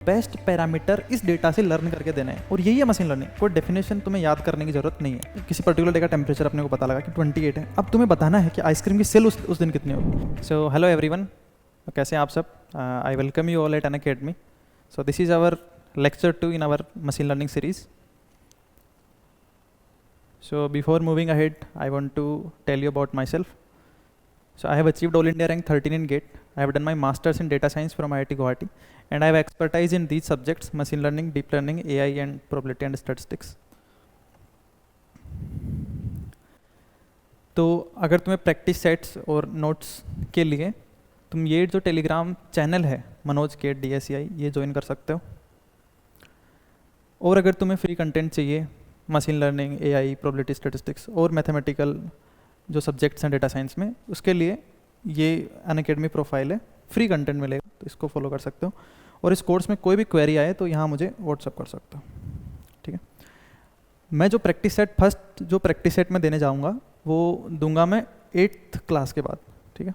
Best parameter इस data से learn करके देना है, और यही है मशीन लर्निंग। कोई डेफिनेशन तुम्हें याद करने की जरूरत नहीं है। किसी पर्टिकुलर डे का टेम्परेचर अपने को पता लगा कि 28 है, अब तुम्हें बताना है कि आइसक्रीम की सेल उस दिन कितनी होगी। सो हेलो एवरीवन, कैसे हैं आप सब? I welcome you all at Unacademy. So this is our lecture 2 in our machine learning series. So before moving ahead, I want to tell you about myself. So I have achieved All India rank 13 in GATE. I have done my masters in data science from IIT Guwahati, and I have expertise in these subjects: machine learning, deep learning, AI, and probability and statistics. तो अगर तुम्हें practice sets और notes के लिए तुम ये जो Telegram channel है मनोज केट DSCI, ये ज्वाइन कर सकते हो। और अगर तुम्हें फ्री कंटेंट चाहिए machine learning, AI, probability, statistics और मैथमेटिकल जो सब्जेक्ट्स हैं डेटा साइंस में, उसके लिए ये अनअकैडमी प्रोफाइल है, फ्री कंटेंट मिलेगा, तो इसको फॉलो कर सकते हो। और इस कोर्स में कोई भी क्वेरी आए तो यहाँ मुझे व्हाट्सअप कर सकते हो, ठीक है। मैं जो प्रैक्टिस सेट फर्स्ट जो प्रैक्टिस सेट में देने जाऊँगा वो दूंगा मैं 8th क्लास के बाद, ठीक है।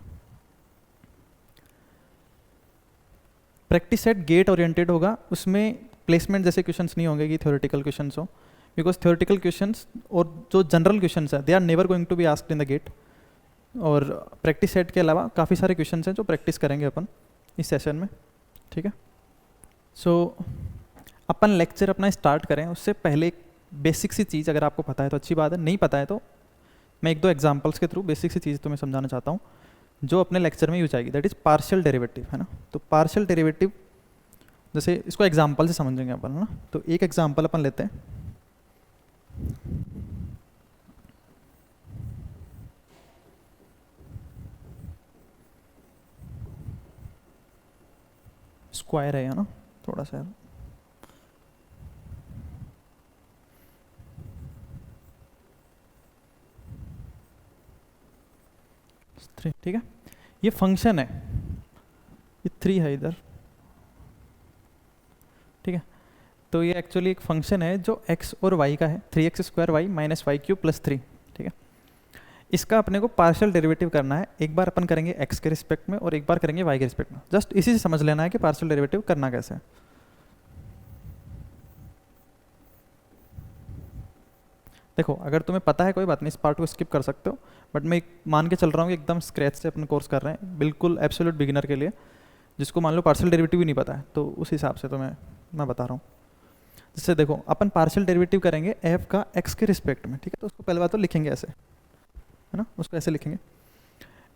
प्रैक्टिस सेट गेट ओरिएंटेड होगा, उसमें प्लेसमेंट जैसे क्वेश्चंस नहीं होंगे कि थ्योरेटिकल क्वेश्चंस हो, बिकॉज थ्योरेटिकल क्वेश्चंस और जो जनरल क्वेश्चंस है they are never going to be asked in the GATE. और प्रैक्टिस सेट के अलावा काफ़ी सारे क्वेश्चंस हैं जो प्रैक्टिस करेंगे अपन इस सेशन में, ठीक है। सो अपन लेक्चर अपना स्टार्ट करें उससे पहले एक बेसिक सी चीज़, अगर आपको पता है तो अच्छी बात है, नहीं पता है तो मैं एक दो एग्जाम्पल्स के थ्रू बेसिक सी चीज़ तुम्हें समझाना चाहता हूँ जो अपने लेक्चर में यूज आएगी, दैट इज़ पार्शियल डेरिवेटिव, है ना। तो पार्शियल डेरिवेटिव जैसे इसको एग्जाम्पल से समझेंगे अपन, है ना। तो एक एग्जाम्पल अपन लेते हैं। स्क्वायर है ना, थोड़ा सा ठीक है। ये फंक्शन है, ये 3 है इधर, ठीक है। तो ये एक्चुअली एक फंक्शन है जो x और y का है, 3x² y माइनस y³ + 3, ठीक है। इसका अपने को पार्शियल डेरिवेटिव करना है। एक बार अपन करेंगे x के रिस्पेक्ट में और एक बार करेंगे y के रिस्पेक्ट में। जस्ट इसी से समझ लेना है कि पार्शियल डेरिवेटिव करना कैसे है। देखो, अगर तुम्हें पता है कोई बात नहीं, इस पार्ट को स्किप कर सकते हो, बट मैं मान के चल रहा हूँ कि एकदम स्क्रैच से अपन कोर्स कर रहे हैं, बिल्कुल एब्सोल्यूट बिगिनर के लिए, जिसको मान लो पार्शियल डेरिवेटिव भी नहीं पता है, तो उस हिसाब से तो मैं बता रहा हूँ। जैसे देखो, अपन पार्शियल डेरिवेटिव करेंगे f का x के रिस्पेक्ट में, ठीक है। तो उसको पहले बात तो लिखेंगे ऐसे, है ना, उसको ऐसे लिखेंगे।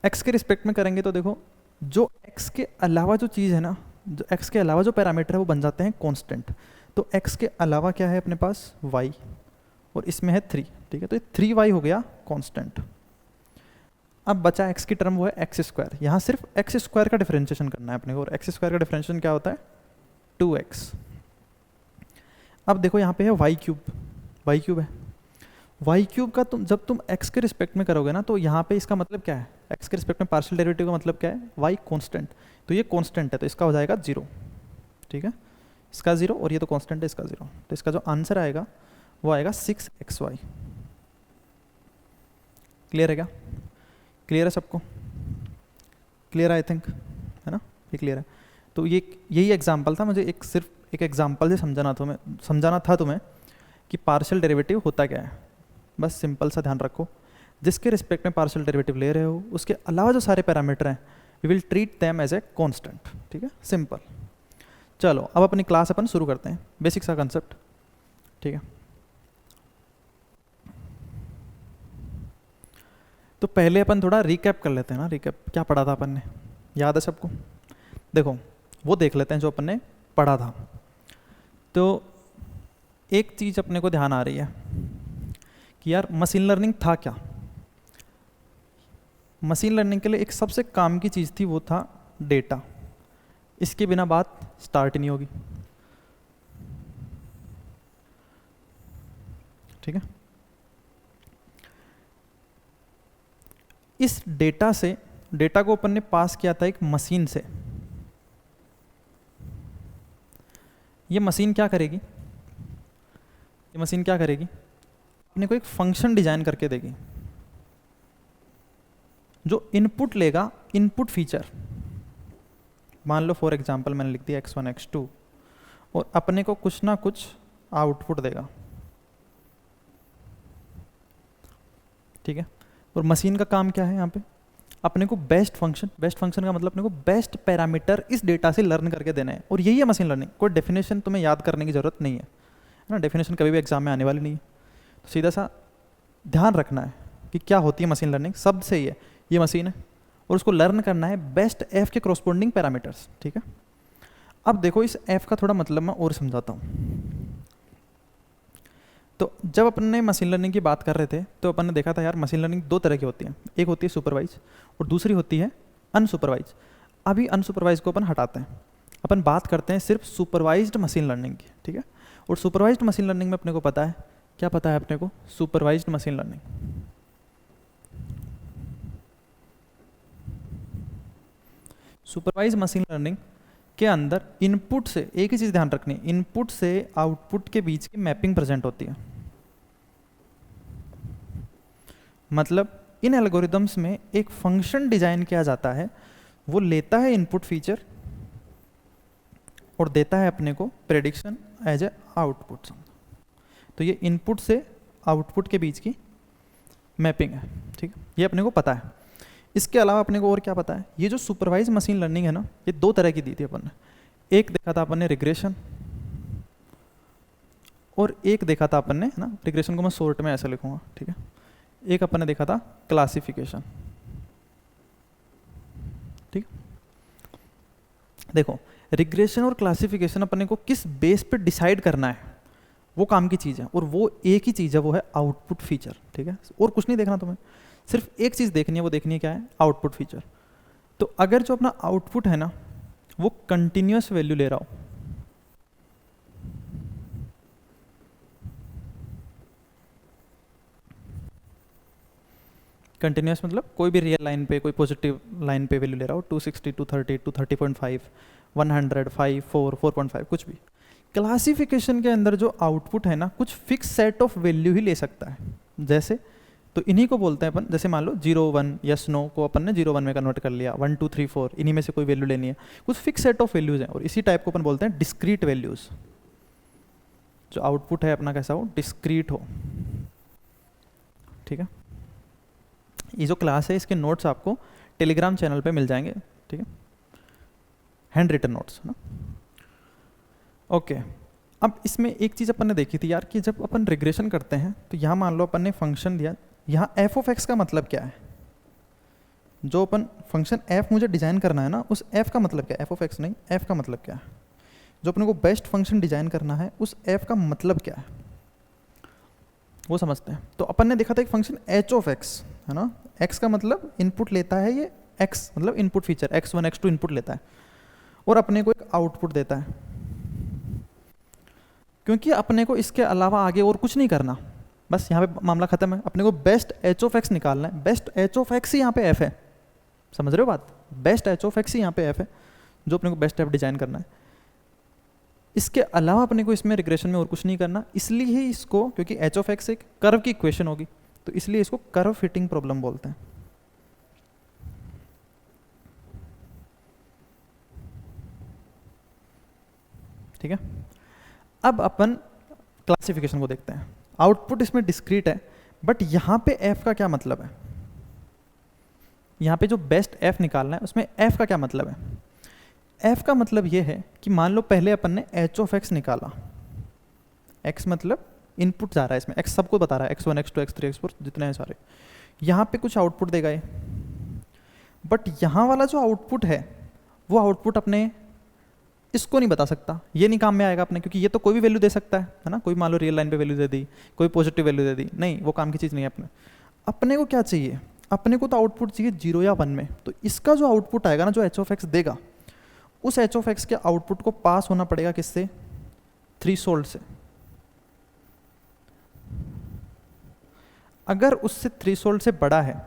x के रिस्पेक्ट में करेंगे तो देखो, जो x के अलावा जो चीज़ है ना, जो x के अलावा जो पैरामीटर है वो बन जाते हैं कांस्टेंट। तो x के अलावा क्या है अपने पास, y, और इसमें है 3, ठीक है। तो ये 3y हो गया कांस्टेंट। अब बचा x की टर्म, वो है x²। यहाँ सिर्फ x² का डिफरेंशिएशन करना है अपने को, और x² का डिफरेंशिएशन क्या होता है, 2x। अब देखो यहाँ पे है y³ है। y³ का जब तुम x के रिस्पेक्ट में करोगे ना, तो यहाँ पे इसका मतलब क्या है, x के रिस्पेक्ट में पार्शियल डेरिवेटिव का मतलब क्या है, y कांस्टेंट। तो ये कांस्टेंट है, तो इसका हो जाएगा 0, ठीक है। इसका 0, और ये तो कांस्टेंट है, इसका 0। तो इसका जो आंसर आएगा वो आएगा 6xy। क्लियर है क्या? क्लियर है सबको? क्लियर आई थिंक, है ना, ये क्लियर है। तो ये यही एग्जाम्पल था, मुझे सिर्फ एक एग्जाम्पल से समझाना था तुम्हें कि पार्शियल डेरिवेटिव होता क्या है। बस सिंपल सा ध्यान रखो, जिसके रिस्पेक्ट में पार्शियल डेरिवेटिव ले रहे हो उसके अलावा जो सारे पैरामीटर हैं we will treat them as a constant, ठीक है, सिंपल। चलो अब अपनी क्लास अपन शुरू करते हैं, बेसिक सा कंसेप्ट, ठीक है। तो पहले अपन थोड़ा रिकैप कर लेते हैं ना, रिकैप क्या पढ़ा था अपन ने, याद है सबको? देखो वो देख लेते हैं जो अपन ने पढ़ा था। तो एक चीज़ अपने को ध्यान आ रही है कि यार मशीन लर्निंग था क्या। मशीन लर्निंग के लिए एक सबसे काम की चीज़ थी, वो था डेटा। इसके बिना बात स्टार्ट ही नहीं होगी, ठीक है। इस डेटा को अपन ने पास किया था एक मशीन से। ये मशीन क्या करेगी, अपने को एक फंक्शन डिजाइन करके देगी जो इनपुट लेगा, इनपुट फीचर मान लो फॉर एग्जांपल मैंने लिख दिया x1 x2, और अपने को कुछ ना कुछ आउटपुट देगा, ठीक है। और मशीन का काम क्या है यहाँ पे, अपने को बेस्ट फंक्शन का मतलब अपने को बेस्ट पैरामीटर इस डेटा से लर्न करके देना है, और यही है मशीन लर्निंग। कोई डेफिनेशन तुम्हें याद करने की ज़रूरत नहीं है ना, डेफिनेशन कभी भी एग्जाम में आने वाली नहीं है। तो सीधा सा ध्यान रखना है कि क्या होती है मशीन लर्निंग, शब्द से ही है, ये मशीन है और उसको लर्न करना है बेस्ट एफ के कॉरस्पॉन्डिंग पैरामीटर्स, ठीक है। अब देखो इस एफ का थोड़ा मतलब मैं और समझाता हूँ। तो जब अपन ने मशीन लर्निंग की बात कर रहे थे तो अपन ने देखा था यार मशीन लर्निंग दो तरह की होती है, एक होती है सुपरवाइज और दूसरी होती है अनसुपरवाइज। अभी अनसुपरवाइज को अपन हटाते हैं, अपन बात करते हैं सिर्फ सुपरवाइज्ड मशीन लर्निंग की, ठीक है। और सुपरवाइज्ड मशीन लर्निंग में अपने को पता है, क्या पता है अपने को, supervised machine learning, supervise machine learning के अंदर इनपुट से, एक ही चीज़ ध्यान रखनी है, इनपुट से आउटपुट के बीच की मैपिंग प्रेजेंट होती है। मतलब इन एल्गोरिदम्स में एक फंक्शन डिजाइन किया जाता है, वो लेता है इनपुट फीचर और देता है अपने को प्रेडिक्शन एज ए आउटपुट। तो ये इनपुट से आउटपुट के बीच की मैपिंग है, ठीक है, ये अपने को पता है। इसके अलावा अपने को और क्या पता है, ये जो सुपरवाइज मशीन लर्निंग है ना, ये दो तरह की दी थी अपन ने, एक देखा था अपन ने रिग्रेशन और एक देखा था अपन ने, है ना, रिग्रेशन को मैं शॉर्ट में ऐसा लिखूंगा, ठीक है, एक अपन ने देखा था क्लासिफिकेशन, ठीक। देखो रिग्रेशन और क्लासिफिकेशन अपने को किस बेस पे डिसाइड करना है वो काम की चीज़ है, और वो एक ही चीज़ है, वो है आउटपुट फीचर, ठीक है। और कुछ नहीं देखना तुम्हें, सिर्फ एक चीज़ देखनी है, वो देखनी है क्या है, आउटपुट फीचर। तो अगर जो अपना आउटपुट है ना वो कंटिन्यूस वैल्यू ले रहा हो, कंटिन्यूस मतलब कोई भी रियल लाइन पे, कोई पॉजिटिव लाइन पे वैल्यू ले रहा हो, 260, 230, 230.5, 100, 5, 4, 4.5, कुछ भी। क्लासिफिकेशन के अंदर जो आउटपुट है ना, कुछ फिक्स सेट ऑफ वैल्यू ही ले सकता है, जैसे तो इन्हीं को बोलते हैं अपन, जैसे मान लो 0, 1, यस नो को अपन ने 0, 1 में कन्वर्ट कर लिया, 1, 2, 3, 4, इन्हीं में से कोई वैल्यू लेनी है, कुछ फिक्स सेट ऑफ वैल्यूज हैं, और इसी टाइप को अपन बोलते हैं डिस्क्रीट वैल्यूज। जो आउटपुट है अपना कैसा हो, डिस्क्रीट हो, ठीक है। ये जो क्लास है इसके नोट्स आपको टेलीग्राम चैनल पे मिल जाएंगे, ठीक है, हैंड रिटन नोट्स, है ना। ओके, अब इसमें एक चीज़ अपन ने देखी थी यार कि जब अपन रिग्रेशन करते हैं तो यहाँ मान लो अपन ने फंक्शन दिया, यहाँ एफ ऑफ एक्स का मतलब क्या है, जो अपन फंक्शन एफ मुझे डिजाइन करना है ना, उस एफ का मतलब क्या है, एफ ऑफ एक्स नहीं, एफ का मतलब क्या है, जो अपने को बेस्ट फंक्शन डिजाइन करना है उस एफ का मतलब क्या है वो समझते हैं। तो अपन ने देखा था एक फंक्शन एच ऑफ एक्स, है ना, एक्स का मतलब इनपुट लेता है, ये एक्स मतलब input feature x1 x2 input लेता है और अपने को एक आउटपुट देता है, क्योंकि अपने को इसके अलावा आगे और कुछ नहीं करना, बस यहाँ पे मामला खत्म है। अपने को बेस्ट एच ऑफ एक्स निकालना है, बेस्ट एच ऑफ एक्स ही यहाँ पे एफ है, समझ रहे हो बात, बेस्ट एच ऑफ एक्स ही यहाँ पे एफ है, जो अपने को बेस्ट एफ डिजाइन करना है। इसके अलावा अपने को इसमें रिग्रेशन में और कुछ नहीं करना, इसलिए ही इसको, क्योंकि एच ऑफ एक्स एक कर्व की इक्वेशन होगी, तो इसलिए इसको कर्व फिटिंग प्रॉब्लम बोलते हैं, ठीक है। अब अपन क्लासिफिकेशन को देखते हैं। आउटपुट इसमें डिस्क्रीट है, बट यहाँ पे एफ का क्या मतलब है, यहाँ पे जो बेस्ट एफ निकालना है उसमें एफ का क्या मतलब है। एफ का मतलब ये है कि मान लो पहले अपन ने एच ऑफ एक्स निकाला, एक्स मतलब इनपुट जा रहा है इसमें, एक्स सबको बता रहा है, x1 x2 x3 x4 जितने हैं सारे, यहाँ पे कुछ आउटपुट देगा ये, बट यहाँ वाला जो आउटपुट है वो आउटपुट अपने इसको नहीं बता सकता, ये नहीं काम में आएगा अपने, क्योंकि ये तो कोई भी वैल्यू दे सकता है ना, कोई मान लो रियल लाइन पे वैल्यू दे दी, कोई पॉजिटिव वैल्यू दे दी, नहीं वो काम की चीज़ नहीं है। अपने को क्या चाहिए, अपने को तो आउटपुट चाहिए 0 या 1 में, तो इसका जो आउटपुट आएगा ना, जो एच ऑफ एक्स देगा, उस एच ऑफ एक्स के आउटपुट को पास होना पड़ेगा किससे, थ्रीशोल्ड से। अगर उससे थ्रीशोल्ड से बड़ा है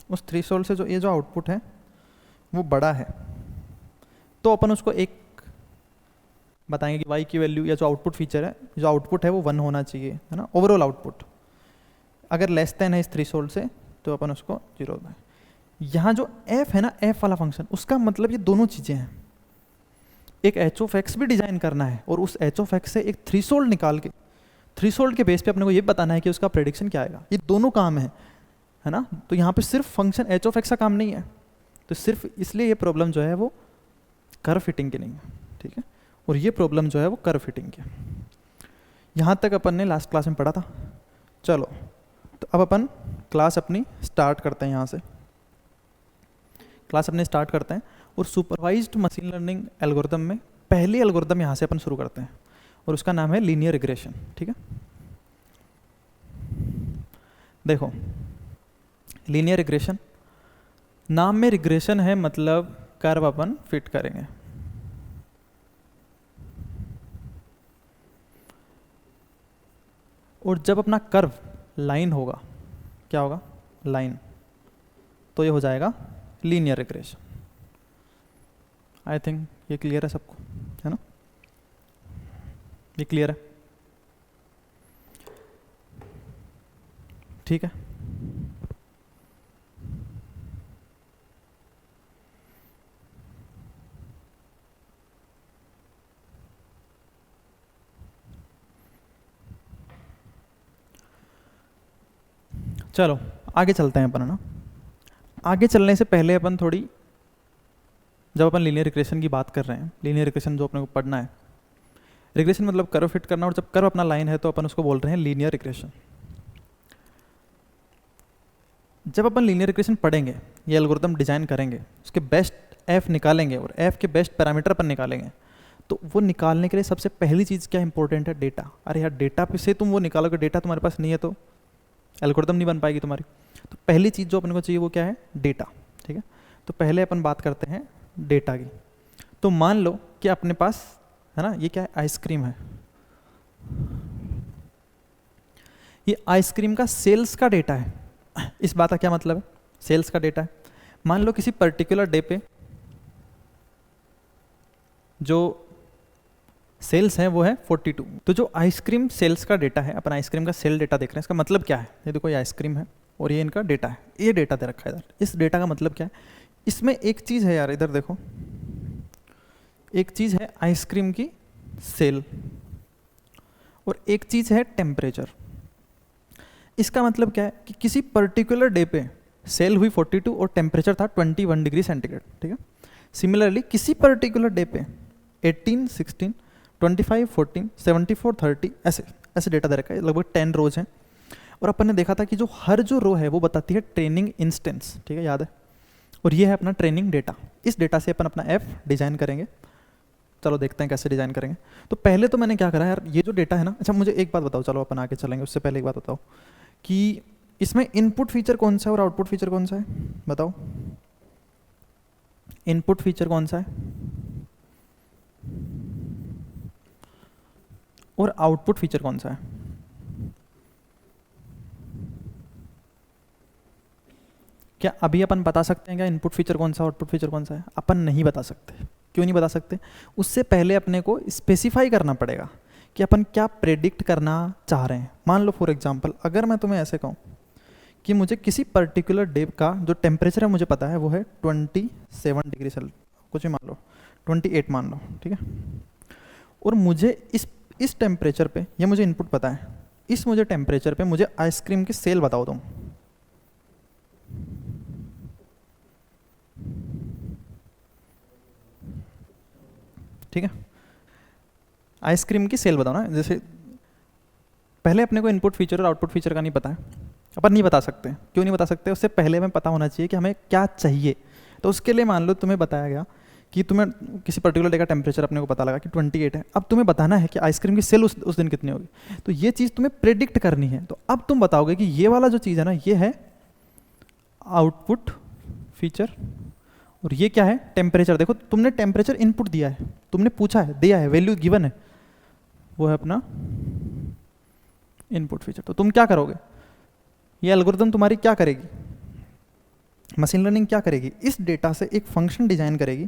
उस थ्रीशोल्ड से, जो ये जो आउटपुट है वो बड़ा है, तो अपन उसको एक बताएंगे कि y की वैल्यू या जो आउटपुट फीचर है, जो आउटपुट है वो 1 होना चाहिए, है ना, ओवरऑल आउटपुट। अगर लेस देन है इस थ्रीशोल्ड से तो अपन उसको 0 दें। यहाँ जो f है ना, f वाला फंक्शन, उसका मतलब ये दोनों चीज़ें हैं। एक एच ऑफ एक्स भी डिजाइन करना है और उस एच ऑफ एक्स से एक थ्रीशोल्ड निकाल के, थ्रीशोल्ड के बेस पे अपने को ये बताना है कि उसका प्रेडिक्शन क्या आएगा। ये दोनों काम है ना। तो यहाँ पे सिर्फ फंक्शन एच ऑफ एक्स का काम नहीं है, तो सिर्फ इसलिए ये प्रॉब्लम जो है वो कर्व फिटिंग की नहीं है, ठीक है। और ये प्रॉब्लम जो है वो कर्व फिटिंग की है। यहाँ तक अपन ने लास्ट क्लास में पढ़ा था। चलो तो अब अपन क्लास अपनी स्टार्ट करते हैं। यहाँ से क्लास अपनी स्टार्ट करते हैं और सुपरवाइज्ड मशीन लर्निंग एल्गोरिदम में पहली एल्गोरिदम यहाँ से अपन शुरू करते हैं और उसका नाम है लीनियर रिग्रेशन, ठीक है। देखो लीनियर रिग्रेशन, नाम में रिग्रेशन है, मतलब कर्व अपन फिट करेंगे। और जब अपना कर्व लाइन होगा, क्या होगा, लाइन, तो ये हो जाएगा लीनियर रिग्रेशन। आई थिंक ये क्लियर है सबको, है ना, ये क्लियर है, ठीक है। चलो आगे चलते हैं अपन, है ना। आगे चलने से पहले अपन थोड़ी, जब अपन लीनियर रिग्रेशन की बात कर रहे हैं, लीनियर रिग्रेशन जो अपने को पढ़ना है, रिग्रेशन मतलब कर्व फिट करना, और जब कर्व अपना लाइन है तो अपन उसको बोल रहे हैं लीनियर रिग्रेशन। जब अपन लीनियर रिग्रेशन पढ़ेंगे, ये एल्गोरिथम डिजाइन करेंगे, उसके बेस्ट एफ निकालेंगे और एफ के बेस्ट पैरामीटर अपन निकालेंगे, तो वो निकालने के लिए सबसे पहली चीज़ क्या इंपॉर्टेंट है, डेटा। अरे यार डेटा पे से तुम वो निकालोगे, डेटा तुम्हारे पास नहीं है तो एल्गोरिथम नहीं बन पाएगी तुम्हारी। तो पहली चीज़ जो अपने को चाहिए वो क्या है, डेटा, ठीक है। तो पहले अपन बात करते हैं डेटा की। तो मान लो कि अपने पास है ना, ये क्या है, आइसक्रीम है। ये आइसक्रीम का सेल्स का डेटा है। इस बात का क्या मतलब है, सेल्स का डेटा है। मान लो किसी पर्टिकुलर डे पे जो सेल्स है वो है 42। तो जो आइसक्रीम सेल्स का डेटा है, अपन आइसक्रीम का सेल डेटा देख रहे हैं, इसका मतलब क्या है, ये देखो ये आइसक्रीम है और ये इनका डेटा है, ये डेटा दे रखा है इधर। इस डेटा का मतलब क्या है, इसमें एक चीज़ है यार, इधर देखो, एक चीज़ है आइसक्रीम की सेल और एक चीज़ है टेम्परेचर। इसका मतलब क्या है कि किसी पर्टिकुलर डे पे सेल हुई 42 और टेम्परेचर था 21 डिग्री सेंटीग्रेड, ठीक है। सिमिलरली किसी पर्टिकुलर डे पे 18, 16, 25, 14, 74, 30 ऐसे ऐसे डेटा दे रखा है, लगभग 10 रोज हैं। और अपन ने देखा था कि जो हर जो रो है वो बताती है ट्रेनिंग इंस्टेंस, ठीक है, याद है। और ये है अपना ट्रेनिंग डेटा। इस डेटा से अपन अपना एफ डिजाइन करेंगे। चलो देखते हैं कैसे डिजाइन करेंगे। तो पहले तो मैंने क्या करा यार, ये जो डेटा है ना, अच्छा मुझे एक बात बताओ, चलो अपन आगे चलेंगे, उससे पहले एक बात बताओ कि इसमें इनपुट फीचर कौन सा है और आउटपुट फीचर कौन सा है, बताओ। इनपुट फीचर कौन सा है और आउटपुट फीचर कौन सा है। क्या अभी अपन बता सकते हैं क्या इनपुट फीचर कौन सा, आउटपुट फीचर कौन सा है? अपन नहीं बता सकते। क्यों नहीं बता सकते? उससे पहले अपने को स्पेसिफाई करना पड़ेगा कि अपन क्या प्रेडिक्ट करना चाह रहे हैं। मान लो फॉर एग्जांपल, अगर मैं तुम्हें ऐसे कहूँ कि मुझे किसी पर्टिकुलर डे का जो टेम्परेचर है मुझे पता है वो है 27 डिग्री सेल्सियस, कुछ भी मान लो, 28 मान लो, ठीक है। और मुझे इस टेम्परेचर पे, ये मुझे इनपुट पता है, इस मुझे टेम्परेचर पे मुझे आइसक्रीम की सेल बताओ तुम। ठीक है, आइसक्रीम की सेल बताओ ना। जैसे पहले अपने को इनपुट फीचर और आउटपुट फीचर का नहीं पता है, अपन नहीं बता सकते। क्यों नहीं बता सकते? उससे पहले हमें पता होना चाहिए कि हमें क्या चाहिए। तो उसके लिए मान लो तुम्हें बताया गया कि तुम्हें किसी पर्टिकुलर डे का टेम्परेचर अपने को पता लगा कि 28 है। अब तुम्हें बताना है कि आइसक्रीम की सेल उस दिन कितनी होगी। तो ये चीज़ तुम्हें प्रेडिक्ट करनी है। तो अब तुम बताओगे कि ये वाला जो चीज़ है ना, ये है आउटपुट फीचर और ये क्या है, टेम्परेचर। देखो तुमने टेम्परेचर इनपुट दिया है, तुमने पूछा है, दिया है, वैल्यू गिवन है, वो है अपना इनपुट फीचर। तो तुम क्या करोगे, ये एल्गोरिथम तुम्हारी क्या करेगी, मशीन लर्निंग क्या करेगी, इस डेटा से एक फंक्शन डिजाइन करेगी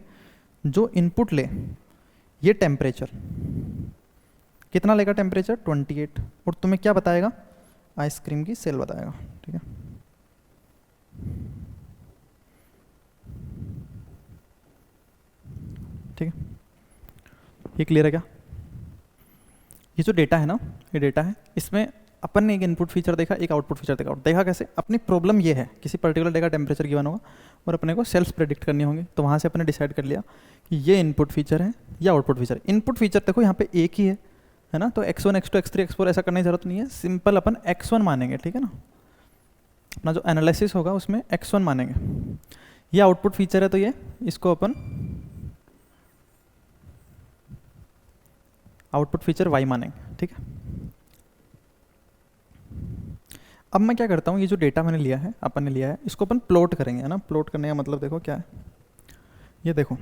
जो इनपुट ले ये टेम्परेचर, कितना लेगा टेम्परेचर 28, और तुम्हें क्या बताएगा, आइसक्रीम की सेल बताएगा, ठीक है। ठीक है, ये क्लियर है क्या? ये जो डेटा है ना, ये डेटा है, इसमें अपन ने एक इनपुट फीचर देखा, एक आउटपुट फीचर देखा। देखा कैसे? अपनी प्रॉब्लम ये है, किसी पर्टिकुलर डेटा टेम्परेचर गिवन होगा और अपने को सेल्स प्रेडिक्ट करनी होंगी, तो वहाँ से अपने डिसाइड कर लिया कि ये इनपुट फीचर है या आउटपुट फीचर। इनपुट फीचर देखो यहाँ पे एक ही है ना, तो x1 x2 x3 x4 ऐसा करने की जरूरत नहीं है, सिंपल अपन x1 मानेंगे, ठीक है ना। अपना जो एनालिसिस होगा उसमें x1 मानेंगे। ये आउटपुट फीचर है तो ये इसको अपन आउटपुट फीचर y मानेंगे, ठीक है। अब मैं क्या करता हूँ, ये जो डेटा मैंने लिया है, अपन ने लिया है, इसको अपन प्लॉट करेंगे, है ना। प्लॉट करने का मतलब देखो क्या है, ये देखो,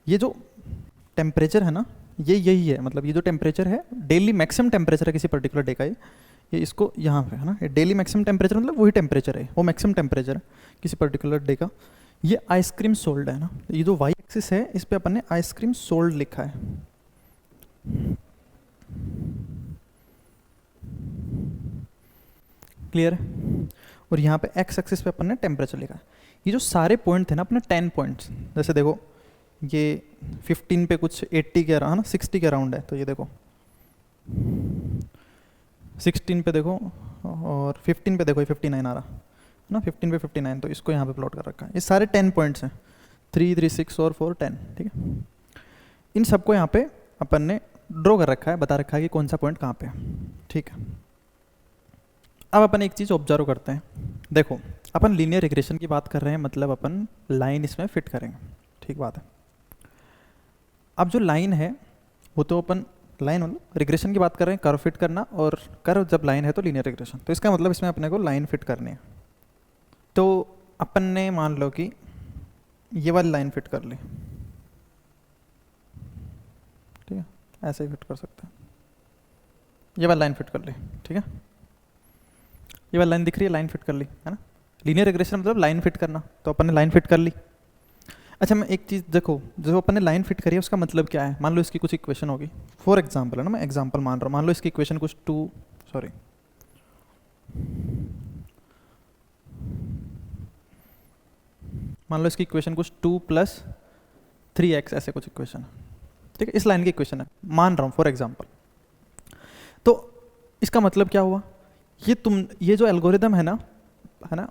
ये जो टेम्परेचर है ना, ये यही है, मतलब ये जो टेम्परेचर है, डेली मैक्सिमम टेम्परेचर है किसी पर्टिकुलर डे का, ये इसको यहाँ पे है ना, ये डेली मैक्सिमम टेम्परेचर मतलब वही टेम्परेचर है, वो मैक्सिमम टेम्परेचर है किसी पर्टिकुलर डे का। ये आइसक्रीम सोल्ड है ना, ये जो वाई एक्सिस है इस पे अपन ने आइसक्रीम सोल्ड लिखा है, क्लियर है। और यहाँ पे एक्स एक्सिस पे अपन ने टेम्परेचर लिखा है। ये जो सारे पॉइंट थे ना अपने 10 पॉइंट्स, जैसे देखो ये 15 पे कुछ 80 के अराउंड, 60 के अराउंड है, तो ये देखो 16 पे देखो और 15 पे देखो, ये 59 आ रहा है ना, 15 पे 59, तो इसको यहाँ पे प्लॉट कर रखा है। ये सारे 10 पॉइंट्स हैं, 3 3 6 और 4 10, ठीक है। इन सबको यहाँ पे अपन ने ड्रॉ कर रखा है, बता रखा है कि कौन सा पॉइंट कहाँ पे है, ठीक है। अब अपन एक चीज़ ऑब्जर्व करते हैं, देखो अपन लीनियर रिग्रेशन की बात कर रहे हैं, मतलब अपन लाइन इसमें फिट करेंगे, ठीक बात है। अब जो लाइन है वो तो अपन लाइन मतलब रिग्रेशन की बात कर रहे हैं, कर्व फिट करना, और कर्व जब लाइन है तो लीनियर रिग्रेशन, तो इसका मतलब इसमें अपने को लाइन फिट करनी है। तो अपन ने मान लो कि ये वाली लाइन फिट कर ली, ठीक है, ऐसे ही फिट कर सकते हैं, ये वाली लाइन फिट कर ली, ठीक है, ये वाली लाइन दिख रही है, लाइन फिट कर ली, है ना। लीनियर रिग्रेशन मतलब लाइन फिट करना, तो अपन ने लाइन फिट कर ली। अच्छा, मैं एक चीज़ देखो, जो अपन ने लाइन फिट करी है उसका मतलब क्या है, मान लो इसकी कुछ इक्वेशन होगी, फॉर एग्जांपल है ना, मैं एग्जांपल मान रहा हूँ, मान लो इसकी इक्वेशन कुछ मान लो इसकी इक्वेशन कुछ 2 + 3x ऐसे कुछ इक्वेशन है, ठीक है, इस लाइन की इक्वेशन है, मान रहा हूँ फॉर एग्जांपल। तो इसका मतलब क्या हुआ, ये जो एल्गोरिदम है ना,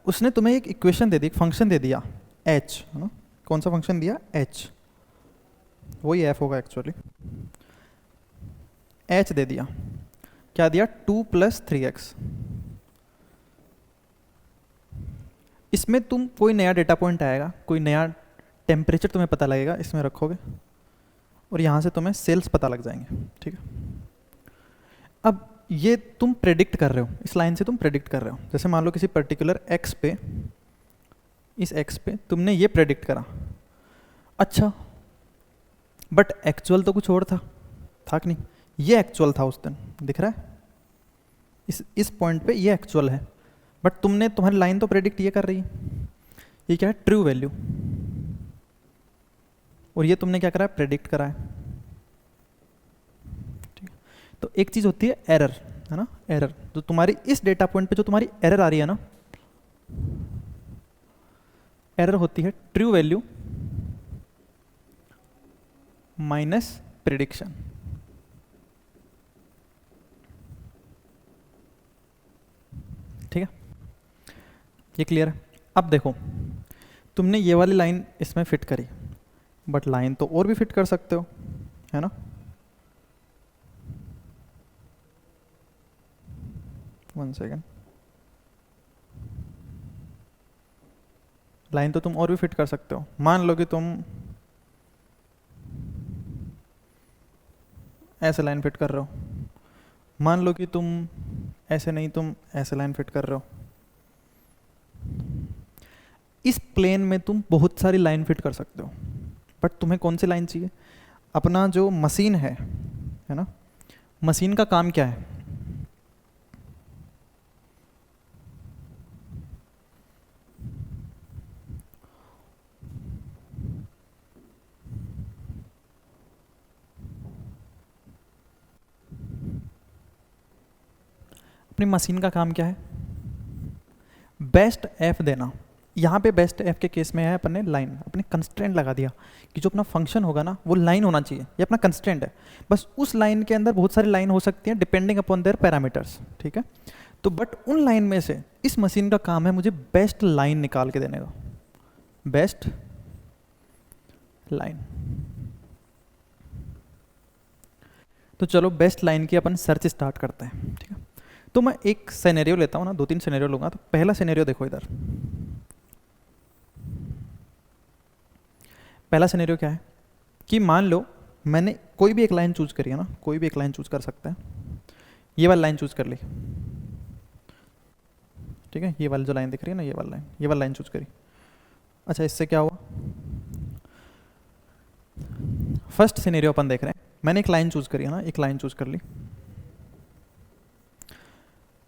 उसने तुम्हें एक इक्वेशन दे दी, एक फंक्शन दे दिया h, है ना। कौन सा फंक्शन दिया? h, वही f होगा एक्चुअली, h दे दिया, क्या दिया? 2 + 3x। इसमें तुम कोई नया डेटा पॉइंट आएगा, कोई नया टेम्परेचर तुम्हें पता लगेगा, इसमें रखोगे और यहाँ से तुम्हें सेल्स पता लग जाएंगे, ठीक है। अब ये तुम प्रेडिक्ट कर रहे हो, इस लाइन से तुम प्रेडिक्ट कर रहे हो, जैसे मान लो किसी पर्टिकुलर x पे, इस x पे तुमने ये प्रेडिक्ट करा, अच्छा, बट एक्चुअल तो कुछ और था कि नहीं? ये एक्चुअल था उस दिन, दिख रहा है इस पॉइंट पे ये एक्चुअल है, बट तुम्हारी लाइन तो प्रेडिक्ट ये कर रही है, ये क्या है? ट्रू वैल्यू, और ये तुमने क्या करा है? प्रेडिक्ट करा है, ठीक है। तो एक चीज होती है एरर, है ना, एरर, तो तुम्हारी इस डेटा पॉइंट पे जो तुम्हारी एरर आ रही है ना, एरर होती है ट्रू वैल्यू माइनस प्रिडिक्शन, ठीक है, ये क्लियर है। अब देखो, तुमने ये वाली लाइन इसमें फिट करी, बट लाइन तो और भी फिट कर सकते हो, है ना। वन सेकेंड, लाइन तो तुम और भी फिट कर सकते हो, मान लो कि तुम ऐसे लाइन फिट कर रहे हो, मान लो कि तुम ऐसे नहीं, तुम ऐसे लाइन फिट कर रहे हो। इस प्लेन में तुम बहुत सारी लाइन फिट कर सकते हो, बट तुम्हें कौन सी लाइन चाहिए? अपना जो मशीन है ना, मशीन का काम क्या है? अपनी मशीन का काम क्या है? बेस्ट एफ देना, यहाँ पे बेस्ट एफ के केस में है अपन ने लाइन, अपने कंस्ट्रेंट लगा दिया कि जो अपना फंक्शन होगा ना वो लाइन होना चाहिए, ये अपना कंस्ट्रेंट है। बस उस लाइन के अंदर बहुत सारी लाइन हो सकती हैं डिपेंडिंग अपॉन देयर पैरामीटर्स, ठीक है। तो बट उन लाइन में से इस मशीन का काम है मुझे बेस्ट लाइन निकाल के देने का, बेस्ट लाइन। तो चलो बेस्ट लाइन की अपन सर्च स्टार्ट करते हैं, ठीक है। तो मैं एक सिनेरियो लेता हूँ ना, 2-3 सिनेरियो लूँगा। तो पहला सिनेरियो देखो इधर, पहला सिनेरियो क्या है कि मान लो मैंने कोई भी एक लाइन चूज करी है ना, कोई भी एक लाइन चूज कर सकते हैं, ये वाली लाइन चूज कर ली, ठीक है। ये वाली जो लाइन दिख रही है ना, ये वाली लाइन चूज करी। अच्छा, इससे क्या हुआ, फर्स्ट सिनेरियो अपन देख रहे हैं, मैंने एक लाइन चूज करी है ना, एक लाइन चूज कर ली।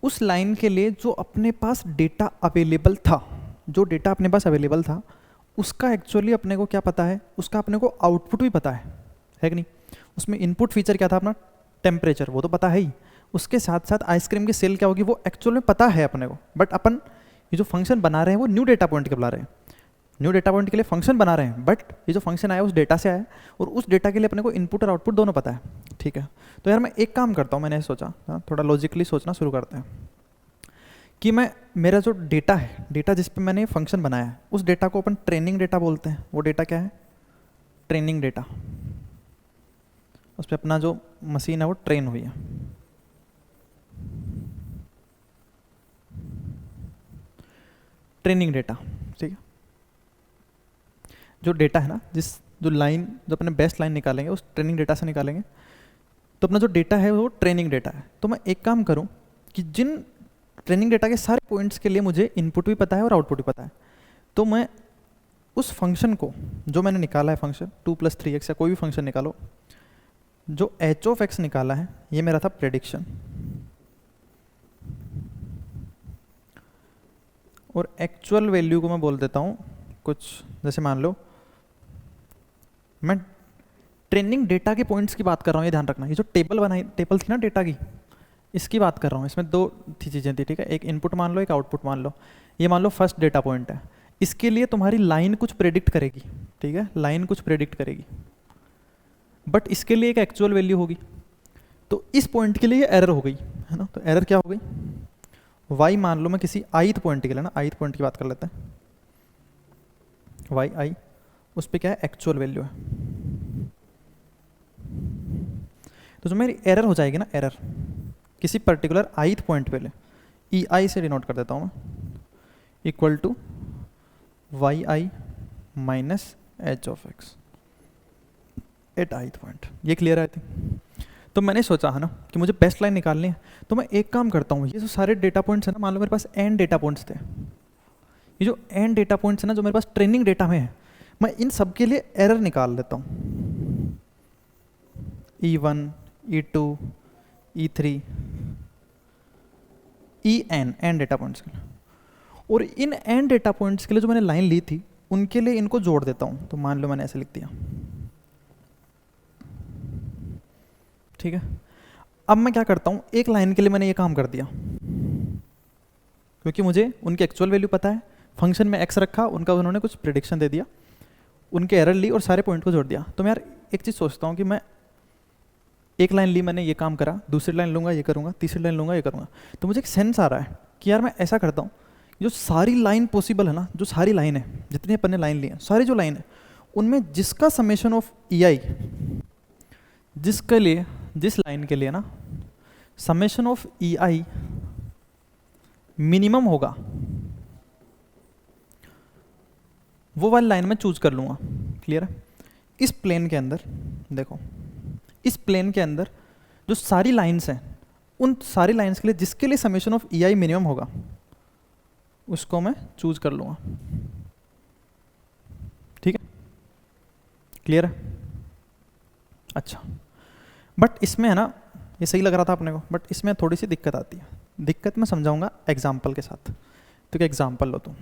उस लाइन के लिए जो अपने पास डेटा अवेलेबल था, जो डेटा अपने पास अवेलेबल था उसका एक्चुअली अपने को क्या पता है, उसका अपने को आउटपुट भी पता है कि नहीं। उसमें इनपुट फीचर क्या था अपना, टेम्परेचर, वो तो पता है ही। उसके साथ साथ आइसक्रीम की सेल क्या होगी वो एक्चुअल में पता है अपने को। बट अपन ये जो फंक्शन बना रहे हैं वो न्यू डेटा पॉइंट के बुला रहे हैं, न्यू डेटा पॉइंट के लिए फंक्शन बना रहे हैं। बट ये जो फंक्शन आया उस डेटा से आया और उस डेटा के लिए अपने को इनपुट और आउटपुट दोनों पता है, ठीक है। तो यार मैं एक काम करता हूँ, मैंने सोचा थोड़ा लॉजिकली सोचना शुरू करते हैं कि मैं मेरा जो डेटा है, डेटा जिस पे मैंने फंक्शन बनाया है, उस डेटा को अपन ट्रेनिंग डेटा बोलते हैं। वो डेटा क्या है, ट्रेनिंग डेटा। उस पर अपना जो मशीन है वो ट्रेन हुई है। ट्रेनिंग डेटा, ठीक है। जो डेटा है ना, जो लाइन, जो अपने बेस्ट लाइन निकालेंगे उस ट्रेनिंग डेटा से निकालेंगे। तो अपना जो डेटा है वो ट्रेनिंग डेटा है। तो मैं एक काम करूं कि जिन ट्रेनिंग डेटा के सारे पॉइंट्स के लिए मुझे इनपुट भी पता है और आउटपुट भी पता है, तो मैं उस फंक्शन को जो मैंने निकाला है, फंक्शन 2 + 3x या कोई भी फंक्शन निकालो, जो h(x) निकाला है ये मेरा था प्रेडिक्शन, और एक्चुअल वैल्यू को मैं बोल देता हूँ कुछ, जैसे मान लो मैं ट्रेनिंग डेटा के पॉइंट्स की बात कर रहा हूँ, ये ध्यान रखना। ये जो टेबल थी ना डेटा की, इसकी बात कर रहा हूँ। इसमें 2 चीज़ें थी, ठीक है। एक इनपुट मान लो, एक आउटपुट मान लो। ये मान लो फर्स्ट डेटा पॉइंट है, इसके लिए तुम्हारी लाइन कुछ प्रेडिक्ट करेगी, ठीक है, लाइन कुछ प्रेडिक्ट करेगी। बट इसके लिए एक एक्चुअल वैल्यू होगी। तो इस पॉइंट के लिए एरर हो गई है ना। तो एरर क्या हो गई, y मान लो मैं किसी ith पॉइंट के लिए ना, ith पॉइंट की बात कर लेते हैं, y, उस पर क्या है, एक्चुअल वैल्यू है। तो जो मेरी एरर हो जाएगी ना, एरर किसी पर्टिकुलर ith पॉइंट पे ले, ei से डिनोट कर देता हूँ मैं, equal to yi minus h(x) at ith point. ये क्लियर है आई थिंक। तो मैंने सोचा है ना कि मुझे बेस्ट लाइन निकालनी है, तो मैं एक काम करता हूँ, ये जो सारे डेटा पॉइंट्स हैं ना, मान लो मेरे पास n डेटा पॉइंट्स थे, ये जो n डेटा पॉइंट्स हैं ना जो मेरे पास ट्रेनिंग डेटा में है, मैं इन सब के लिए एरर निकाल लेता हूँ, e1, e2, e3, en data points के लिए। और इन n डेटा पॉइंट्स के लिए जो मैंने लाइन ली थी उनके लिए इनको जोड़ देता हूँ। तो मान लो मैंने ऐसे लिख दिया, ठीक है। अब मैं क्या करता हूँ, एक लाइन के लिए मैंने ये काम कर दिया, क्योंकि मुझे उनकी एक्चुअल वैल्यू पता है, फंक्शन में x रखा, उनका उन्होंने कुछ प्रिडिक्शन दे दिया, उनके एरर ली और सारे पॉइंट को जोड़ दिया। तो मैं यार एक चीज़ सोचता हूँ कि मैं एक लाइन ली, मैंने ये काम करा, दूसरी लाइन लूँगा ये करूँगा, तीसरी लाइन लूँगा ये करूँगा। तो मुझे एक सेंस आ रहा है कि यार मैं ऐसा करता हूँ, जो सारी लाइन पॉसिबल है ना, जो सारी लाइन है, जितनी अपन ने लाइन ली है, सारी जो लाइन है उनमें जिसका समेशन ऑफ ei, जिसके लिए, जिस लाइन के लिए ना समेशन ऑफ ei मिनिमम होगा, वो वाली लाइन में चूज कर लूँगा। क्लियर है। इस प्लेन के अंदर देखो, इस प्लेन के अंदर जो सारी लाइंस हैं, उन सारी लाइंस के लिए जिसके लिए समेशन ऑफ ei मिनिमम होगा उसको मैं चूज कर लूँगा, ठीक है। क्लियर है। अच्छा, बट इसमें है ना, ये सही लग रहा था अपने को, बट इसमें थोड़ी सी दिक्कत आती है। दिक्कत मैं समझाऊंगा एग्जाम्पल के साथ। तो क्या एग्जाम्पल लो तुम,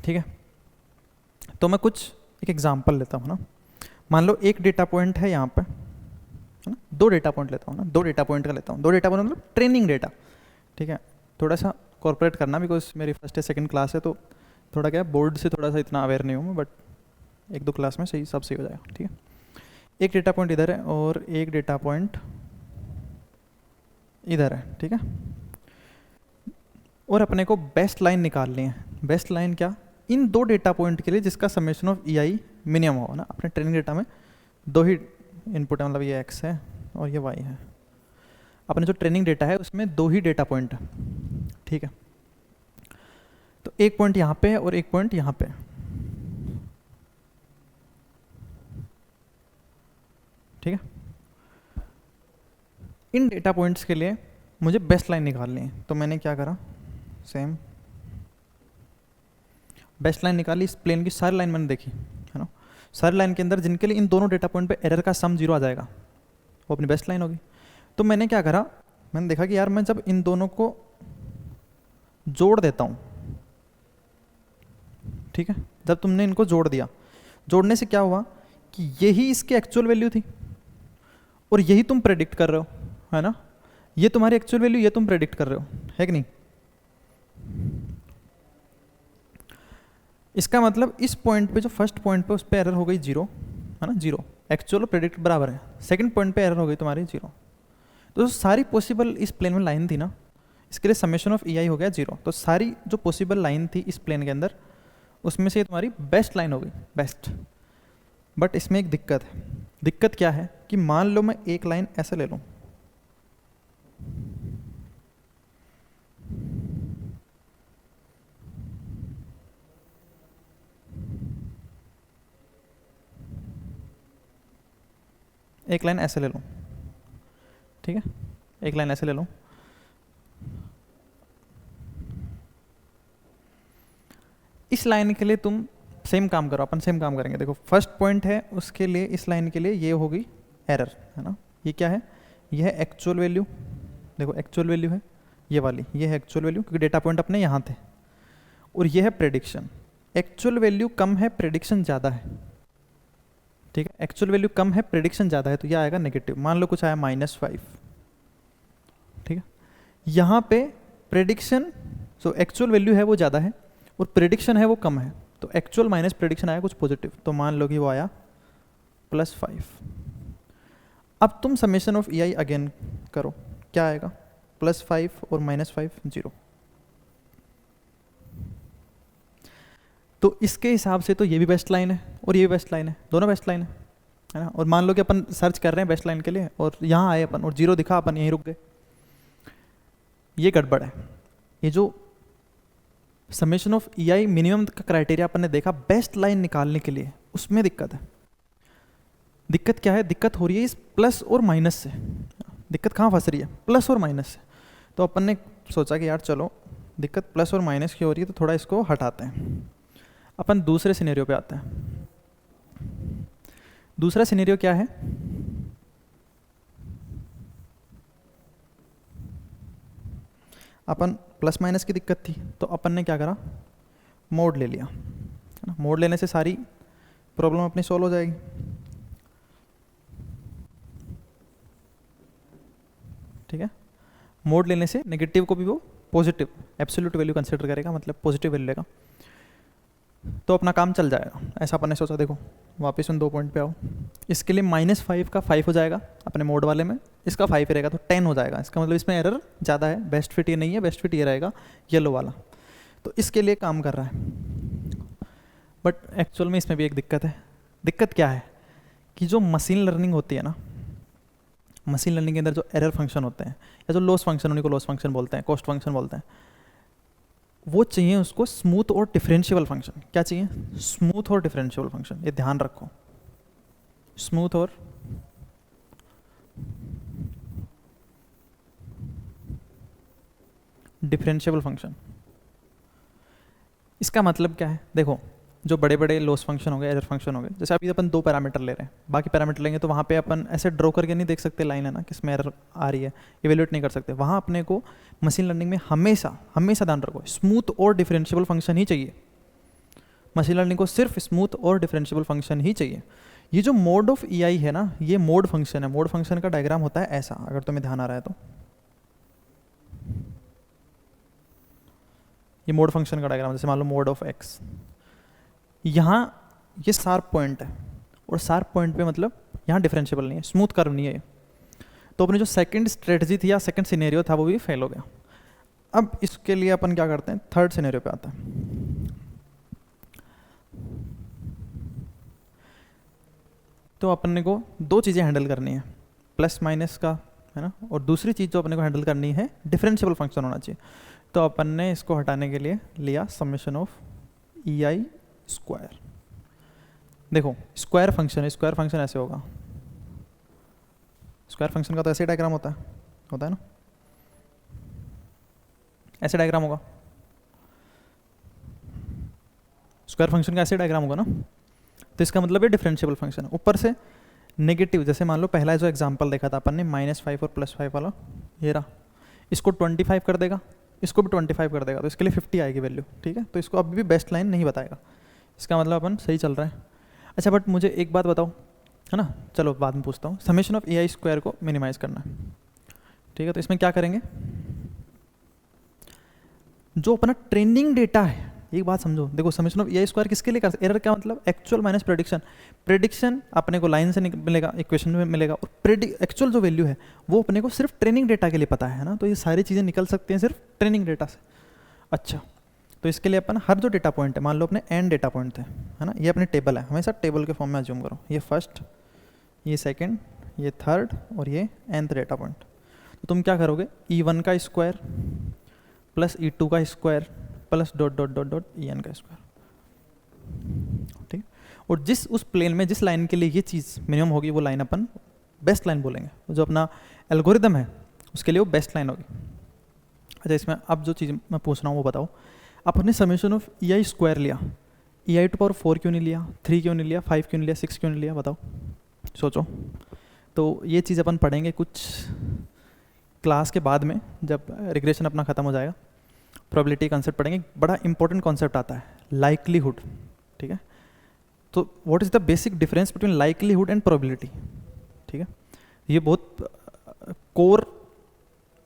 ठीक है, तो मैं कुछ एक एग्जांपल लेता हूँ ना। मान लो एक डेटा पॉइंट है यहाँ पे, है ना, दो डेटा पॉइंट लेता हूँ ना, दो डेटा पॉइंट का लेता हूँ, दो डेटा पॉइंट मतलब ट्रेनिंग डेटा। ठीक है, थोड़ा सा कॉर्पोरेट करना, बिकॉज मेरी फर्स्ट या सेकंड क्लास है, तो थोड़ा क्या बोर्ड से थोड़ा सा इतना अवेयर नहीं हूँ मैं, बट एक दो क्लास में सही सब सही हो जाएगा। ठीक है, एक डेटा पॉइंट इधर है और एक डेटा पॉइंट इधर है। ठीक है, और अपने को बेस्ट लाइन निकालनी है। बेस्ट लाइन क्या, इन दो डेटा पॉइंट के लिए जिसका summation of E I minimum हो ना। अपने ट्रेनिंग डेटा में दो ही इनपुट है, मतलब ये एक्स है और ये वाई है। अपने जो ट्रेनिंग डेटा है उसमें दो ही डेटा पॉइंट है। ठीक है, तो एक पॉइंट यहाँ पे है और एक पॉइंट यहाँ पे है। ठीक है, इन डेटा पॉइंट्स के लिए मुझे बेस्ट लाइन निकालनी है, तो मैंने क्या करा, सेम बेस्ट लाइन निकाली। इस प्लेन की सारी लाइन मैंने देखी, है ना, सारी लाइन के अंदर जिनके लिए इन दोनों डेटा पॉइंट पे एरर का सम 0 आ जाएगा वो अपनी बेस्ट लाइन होगी। तो मैंने क्या करा, मैंने देखा कि यार मैं जब इन दोनों को जोड़ देता हूँ, ठीक है, जब तुमने इनको जोड़ दिया, जोड़ने से क्या हुआ कि यही इसकी एक्चुअल वैल्यू थी और यही तुम प्रेडिक्ट कर रहे हो, है ना, ये तुम्हारी एक्चुअल वैल्यू, ये तुम प्रेडिक्ट कर रहे हो, है कि नहीं। इसका मतलब इस पॉइंट पे, जो फर्स्ट पॉइंट पे, उस पे एरर हो गई 0, है ना, 0, एक्चुअल और प्रेडिक्ट बराबर है। सेकंड पॉइंट पे एरर हो गई तुम्हारी 0। तो सारी पॉसिबल इस प्लेन में लाइन थी ना, इसके लिए समेशन ऑफ ई आई हो गया 0। तो सारी जो पॉसिबल लाइन थी इस प्लेन के अंदर, उसमें से तुम्हारी बेस्ट लाइन हो गई, बेस्ट। बट इसमें एक दिक्कत है। दिक्कत क्या है कि मान लो मैं एक लाइन ऐसे ले लूँ, एक लाइन ऐसे ले लूँ, ठीक है, एक लाइन ऐसे ले लूँ, इस लाइन के लिए तुम सेम काम करो, अपन सेम काम करेंगे। देखो फर्स्ट पॉइंट है, उसके लिए इस लाइन के लिए ये होगी एरर, है ना, ये क्या है, ये है एक्चुअल वैल्यू। देखो एक्चुअल वैल्यू है ये वाली, ये है एक्चुअल वैल्यू, क्योंकि डेटा पॉइंट अपने यहाँ थे, और ये है प्रेडिक्शन। एक्चुअल वैल्यू कम है, प्रेडिक्शन ज़्यादा है, ठीक है, एक्चुअल वैल्यू कम है, प्रेडिक्शन ज़्यादा है, तो यह आएगा नेगेटिव। मान लो कुछ आया -5, ठीक है, यहाँ पे प्रेडिक्शन, जो एक्चुअल वैल्यू है वो ज़्यादा है और प्रेडिक्शन है वो कम है, तो एक्चुअल माइनस प्रेडिक्शन आया कुछ पॉजिटिव, तो मान लो कि वो आया +5। अब तुम summation of E I again करो, क्या आएगा, +5 और -5 0। तो इसके हिसाब से तो ये भी बेस्ट लाइन है और ये भी बेस्ट लाइन है, दोनों बेस्ट लाइन है ना। और मान लो कि अपन सर्च कर रहे हैं बेस्ट लाइन के लिए और यहाँ आए अपन और 0 दिखा, अपन यहीं रुक गए, ये गड़बड़ है। ये जो summation of E I minimum का क्राइटेरिया अपन ने देखा बेस्ट लाइन निकालने के लिए, उसमें दिक्कत है। दिक्कत क्या है, दिक्कत हो रही है इस प्लस और माइनस से। दिक्कत कहाँ फंस रही है, प्लस और माइनस से। तो अपन ने सोचा कि यार चलो दिक्कत प्लस और माइनस की हो रही है, तो थोड़ा इसको हटाते हैं। अपन दूसरे सिनेरियो पे आते हैं। दूसरा सिनेरियो क्या है, अपन प्लस माइनस की दिक्कत थी, तो अपन ने क्या करा, मोड ले लिया, है ना। मोड लेने से सारी प्रॉब्लम अपनी सॉल्व हो जाएगी। ठीक है, मोड लेने से नेगेटिव को भी वो पॉजिटिव एब्सोल्यूट वैल्यू कंसिडर करेगा, मतलब पॉजिटिव वैल्यू लेगा, तो अपना काम चल जाएगा, ऐसा अपन ने सोचा। देखो वापस उन 2 पॉइंट पे आओ, इसके लिए -5 का 5 हो जाएगा अपने मोड वाले में, इसका 5 रहेगा तो 10 हो जाएगा। इसका मतलब इसमें एरर ज़्यादा है, बेस्ट फिट ये नहीं है, बेस्ट फिट ये रहेगा येलो वाला, तो इसके लिए काम कर रहा है। बट एक्चुअल में इसमें भी एक दिक्कत है। दिक्कत क्या है कि जो मशीन लर्निंग होती है ना, मशीन लर्निंग के अंदर जो एरर फंक्शन होते हैं या जो लॉस फंक्शन, उन्हीं को लॉस फंक्शन बोलते हैं, कॉस्ट फंक्शन बोलते हैं, वो चाहिए उसको स्मूथ और डिफरेंशिएबल फंक्शन। क्या चाहिए, स्मूथ और डिफरेंशिएबल फंक्शन, ये ध्यान रखो, स्मूथ और डिफरेंशिएबल फंक्शन। इसका मतलब क्या है, देखो जो बड़े बड़े लॉस फंक्शन हो गए, एरर फंक्शन हो गए, जैसे अभी अपन 2 पैरामीटर ले रहे हैं, बाकी पैरामीटर लेंगे तो वहाँ पे अपन ऐसे ड्रॉ करके नहीं देख सकते लाइन, है ना, किसमें एरर आ रही है, इवेल्यूएट नहीं कर सकते। वहाँ अपने को मशीन लर्निंग में हमेशा हमेशा ध्यान रखो, स्मूथ और डिफरेंशिएबल फंक्शन ही चाहिए। मशीन लर्निंग को सिर्फ स्मूथ और डिफरेंशिएबल फंक्शन ही चाहिए। ये जो मोड ऑफ EI है ना, ये मोड फंक्शन है। मोड फंक्शन का डायग्राम होता है ऐसा, अगर तुम्हें ध्यान आ रहा है तो। ये मोड फंक्शन का डायग्राम, जैसे मान लो मोड ऑफ x, यहाँ ये शार्प पॉइंट है, और शार्प पॉइंट पे मतलब यहाँ डिफरेंशिएबल नहीं है, स्मूथ कर्व नहीं है ये। तो अपनी जो सेकंड स्ट्रेटजी थी या सेकंड सिनेरियो था वो भी फेल हो गया। अब इसके लिए अपन क्या करते हैं, थर्ड सिनेरियो पे आता है। तो अपने को दो चीज़ें हैंडल करनी है, प्लस माइनस का, है ना, और दूसरी चीज़ जो अपने को हैंडल करनी है, डिफरेंशिएबल फंक्शन होना चाहिए। तो अपन ने इसको हटाने के लिए लिया समेशन ऑफ EI स्क्वायर। देखो स्क्वायर फंक्शन है, स्क्वायर फंक्शन ऐसे होगा, स्क्वायर फंक्शन का तो ऐसे डायग्राम होता है ना, ऐसे डायग्राम होगा। स्क्वायर फंक्शन का ऐसे डायग्राम होगा ना, तो इसका मतलब ये डिफरेंशिएबल फंक्शन है। ऊपर से नेगेटिव, जैसे मान लो पहला जो एग्जांपल देखा था अपन ने -5 और +5 वाला, ये रहा, इसको 25 कर देगा, इसको भी 25 कर देगा, तो इसके लिए 50 आएगी वैल्यू, ठीक है। तो इसको अभी भी बेस्ट लाइन नहीं बताएगा, इसका मतलब अपन सही चल रहा है। अच्छा बट मुझे एक बात बताओ, है ना, चलो बाद में पूछता हूँ, समेशन ऑफ EI स्क्वायर को मिनिमाइज करना है, ठीक है। तो इसमें क्या करेंगे, जो अपना ट्रेनिंग डेटा है, एक बात समझो, देखो समेशन ऑफ EI स्क्वायर किसके लिए कर, एरर क्या मतलब, एक्चुअल माइनस प्रेडिक्शन। प्रेडिक्शन अपने को लाइन से मिलेगा, इक्वेशन में मिलेगा, और एक्चुअल जो वैल्यू है वो अपने को सिर्फ ट्रेनिंग डेटा के लिए पता है ना, तो ये सारी चीज़ें निकल सकती हैं सिर्फ ट्रेनिंग डेटा से। अच्छा, तो इसके लिए अपन हर जो डेटा पॉइंट है, मान लो अपने n डेटा पॉइंट थे, है ना, ये अपने टेबल है, हमेशा टेबल के फॉर्म में अज्यूम करो, ये फर्स्ट, ये सेकेंड, ये थर्ड, और ये nth डेटा पॉइंट। तो तुम क्या करोगे, E1 का स्क्वायर प्लस E2 का square plus dot dot dot dot EN का स्क्वायर, ठीक। और जिस उस प्लेन में जिस लाइन के लिए ये चीज़ मिनिमम होगी, वो लाइन अपन बेस्ट लाइन बोलेंगे। जो अपना एल्गोरिदम है उसके लिए वो बेस्ट लाइन होगी। अच्छा, इसमें अब जो चीज़ मैं पूछ रहा हूँ वो बताओ, अपने समेशन ऑफ EI स्क्वायर लिया, EI टू पावर 4 क्यों नहीं लिया, 3 क्यों नहीं लिया, 5 क्यों नहीं लिया, 6 क्यों नहीं लिया, बताओ, सोचो। तो ये चीज़ अपन पढ़ेंगे कुछ क्लास के बाद में, जब रिग्रेशन अपना ख़त्म हो जाएगा, प्रोबेबिलिटी कॉन्सेप्ट पढ़ेंगे। बड़ा इंपॉर्टेंट कॉन्सेप्ट आता है, लाइकलीहुड, ठीक है। तो what is the basic difference between likelihood and probability, ठीक है। ये बहुत कोर,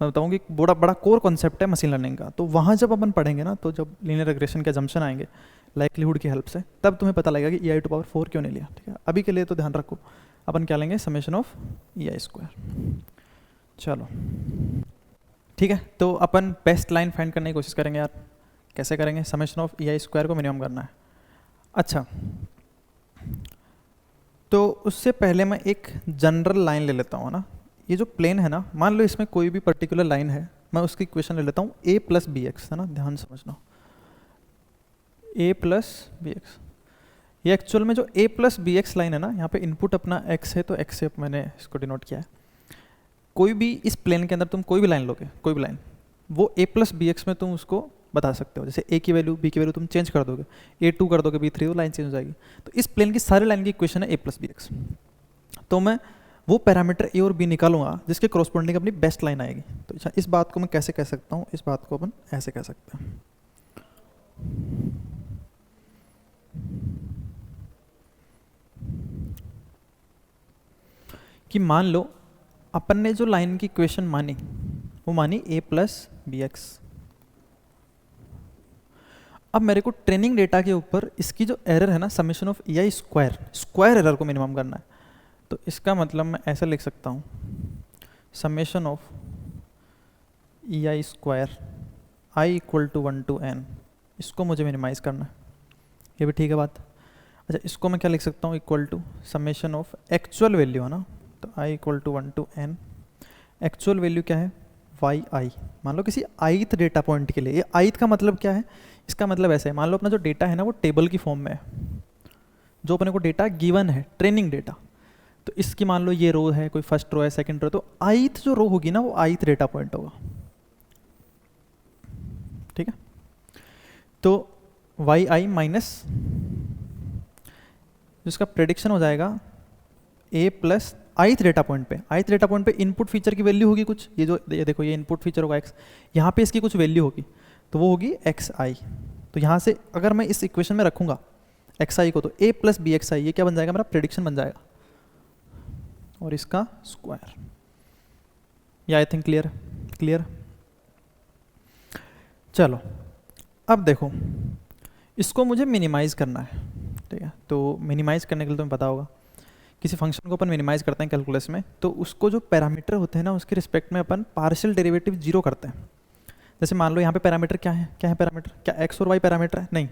मैं बताऊँ कि बड़ा बड़ा कोर कॉन्सेप्ट है मशीन लर्निंग का। तो वहाँ जब अपन पढ़ेंगे ना, तो जब लीनियर रिग्रेशन के जम्पशन आएंगे लाइकलीहुड की हेल्प से, तब तुम्हें पता लगेगा कि EI टू पावर 4 क्यों नहीं लिया, ठीक है। अभी के लिए तो ध्यान रखो, अपन क्या लेंगे, समेशन ऑफ EI स्क्वायर। चलो ठीक है, तो अपन बेस्ट लाइन फाइंड करने की कोशिश करेंगे यार। कैसे करेंगे, समेशन ऑफ EI स्क्वायर को मिनिमम करना है। अच्छा, तो उससे पहले मैं एक जनरल लाइन ले लेता हूँ ना। ये जो प्लेन है ना, मान लो इसमें कोई भी पर्टिकुलर लाइन है, मैं उसकी इक्वेशन ले लेता हूँ a + bx, है ना, ध्यान समझना, a + bx। ये एक्चुअल में जो a + bx लाइन है ना, यहाँ पे इनपुट अपना x है, तो x से मैंने इसको डिनोट किया है। कोई भी इस प्लेन के अंदर तुम कोई भी लाइन लोगे, कोई भी लाइन, वो a + bx में तुम उसको बता सकते हो। जैसे a की वैल्यू b की वैल्यू तुम चेंज कर दोगे, a2 कर दोगे, b3, तो लाइन चेंज हो जाएगी। तो इस प्लेन की सारी लाइन की इक्वेशन है a + bx। तो मैं वो पैरामीटर a और b निकालूंगा जिसके कॉरस्पॉन्डिंग अपनी बेस्ट लाइन आएगी। तो अच्छा, इस बात को मैं कैसे कह सकता हूँ, इस बात को अपन ऐसे कह सकते हैं कि मान लो अपन ने जो लाइन की इक्वेशन मानी, वो मानी a + bx। अब मेरे को ट्रेनिंग डेटा के ऊपर इसकी जो एरर है ना, summation of EI square error को मिनिमम करना है। तो इसका मतलब मैं ऐसा लिख सकता हूँ, summation of EI square i = 1 to n, इसको मुझे मिनिमाइज करना है। ये भी ठीक है बात। अच्छा, इसको मैं क्या लिख सकता हूँ, equal to summation of actual value, है ना, तो i = 1 to n। Actual value क्या है, yi। मान लो किसी ith डेटा पॉइंट के लिए, ये ith का मतलब क्या है, इसका मतलब ऐसे है, मान लो अपना जो डेटा है ना वो टेबल की फॉर्म में है, जो अपने को डेटा गिवन है, ट्रेनिंग डेटा। तो इसकी मान लो ये रो है, कोई फर्स्ट रो है, सेकंड रो, तो ith जो रो होगी ना वो ith डेटा पॉइंट होगा, ठीक है। तो yi माइनस जिसका प्रेडिक्शन हो जाएगा a + ith डेटा पॉइंट पे। ith डेटा पॉइंट पे इनपुट फीचर की वैल्यू होगी कुछ, ये जो ये देखो, ये इनपुट फीचर होगा x, यहाँ पे इसकी कुछ वैल्यू होगी, तो वो होगी xi। तो यहाँ से अगर मैं इस इक्वेशन में रखूँगा एक्स आई को, तो ए प्लस बी एक्स आई ये क्या बन जाएगा, मेरा प्रेडिक्शन बन जाएगा, और इसका स्क्वायर। या आई थिंक क्लियर, क्लियर। चलो अब देखो, इसको मुझे मिनिमाइज करना है, ठीक है। तो मिनिमाइज करने के लिए तुम्हें पता होगा, किसी फंक्शन को अपन मिनिमाइज करते हैं कैलकुलस में, तो उसको जो पैरामीटर होते हैं ना, उसके रिस्पेक्ट में अपन पार्शियल डेरिवेटिव जीरो करते हैं। जैसे मान लो यहाँ पे पैरामीटर क्या है, क्या है पैरामीटर, क्या एक्स और वाई पैरामीटर है, नहीं,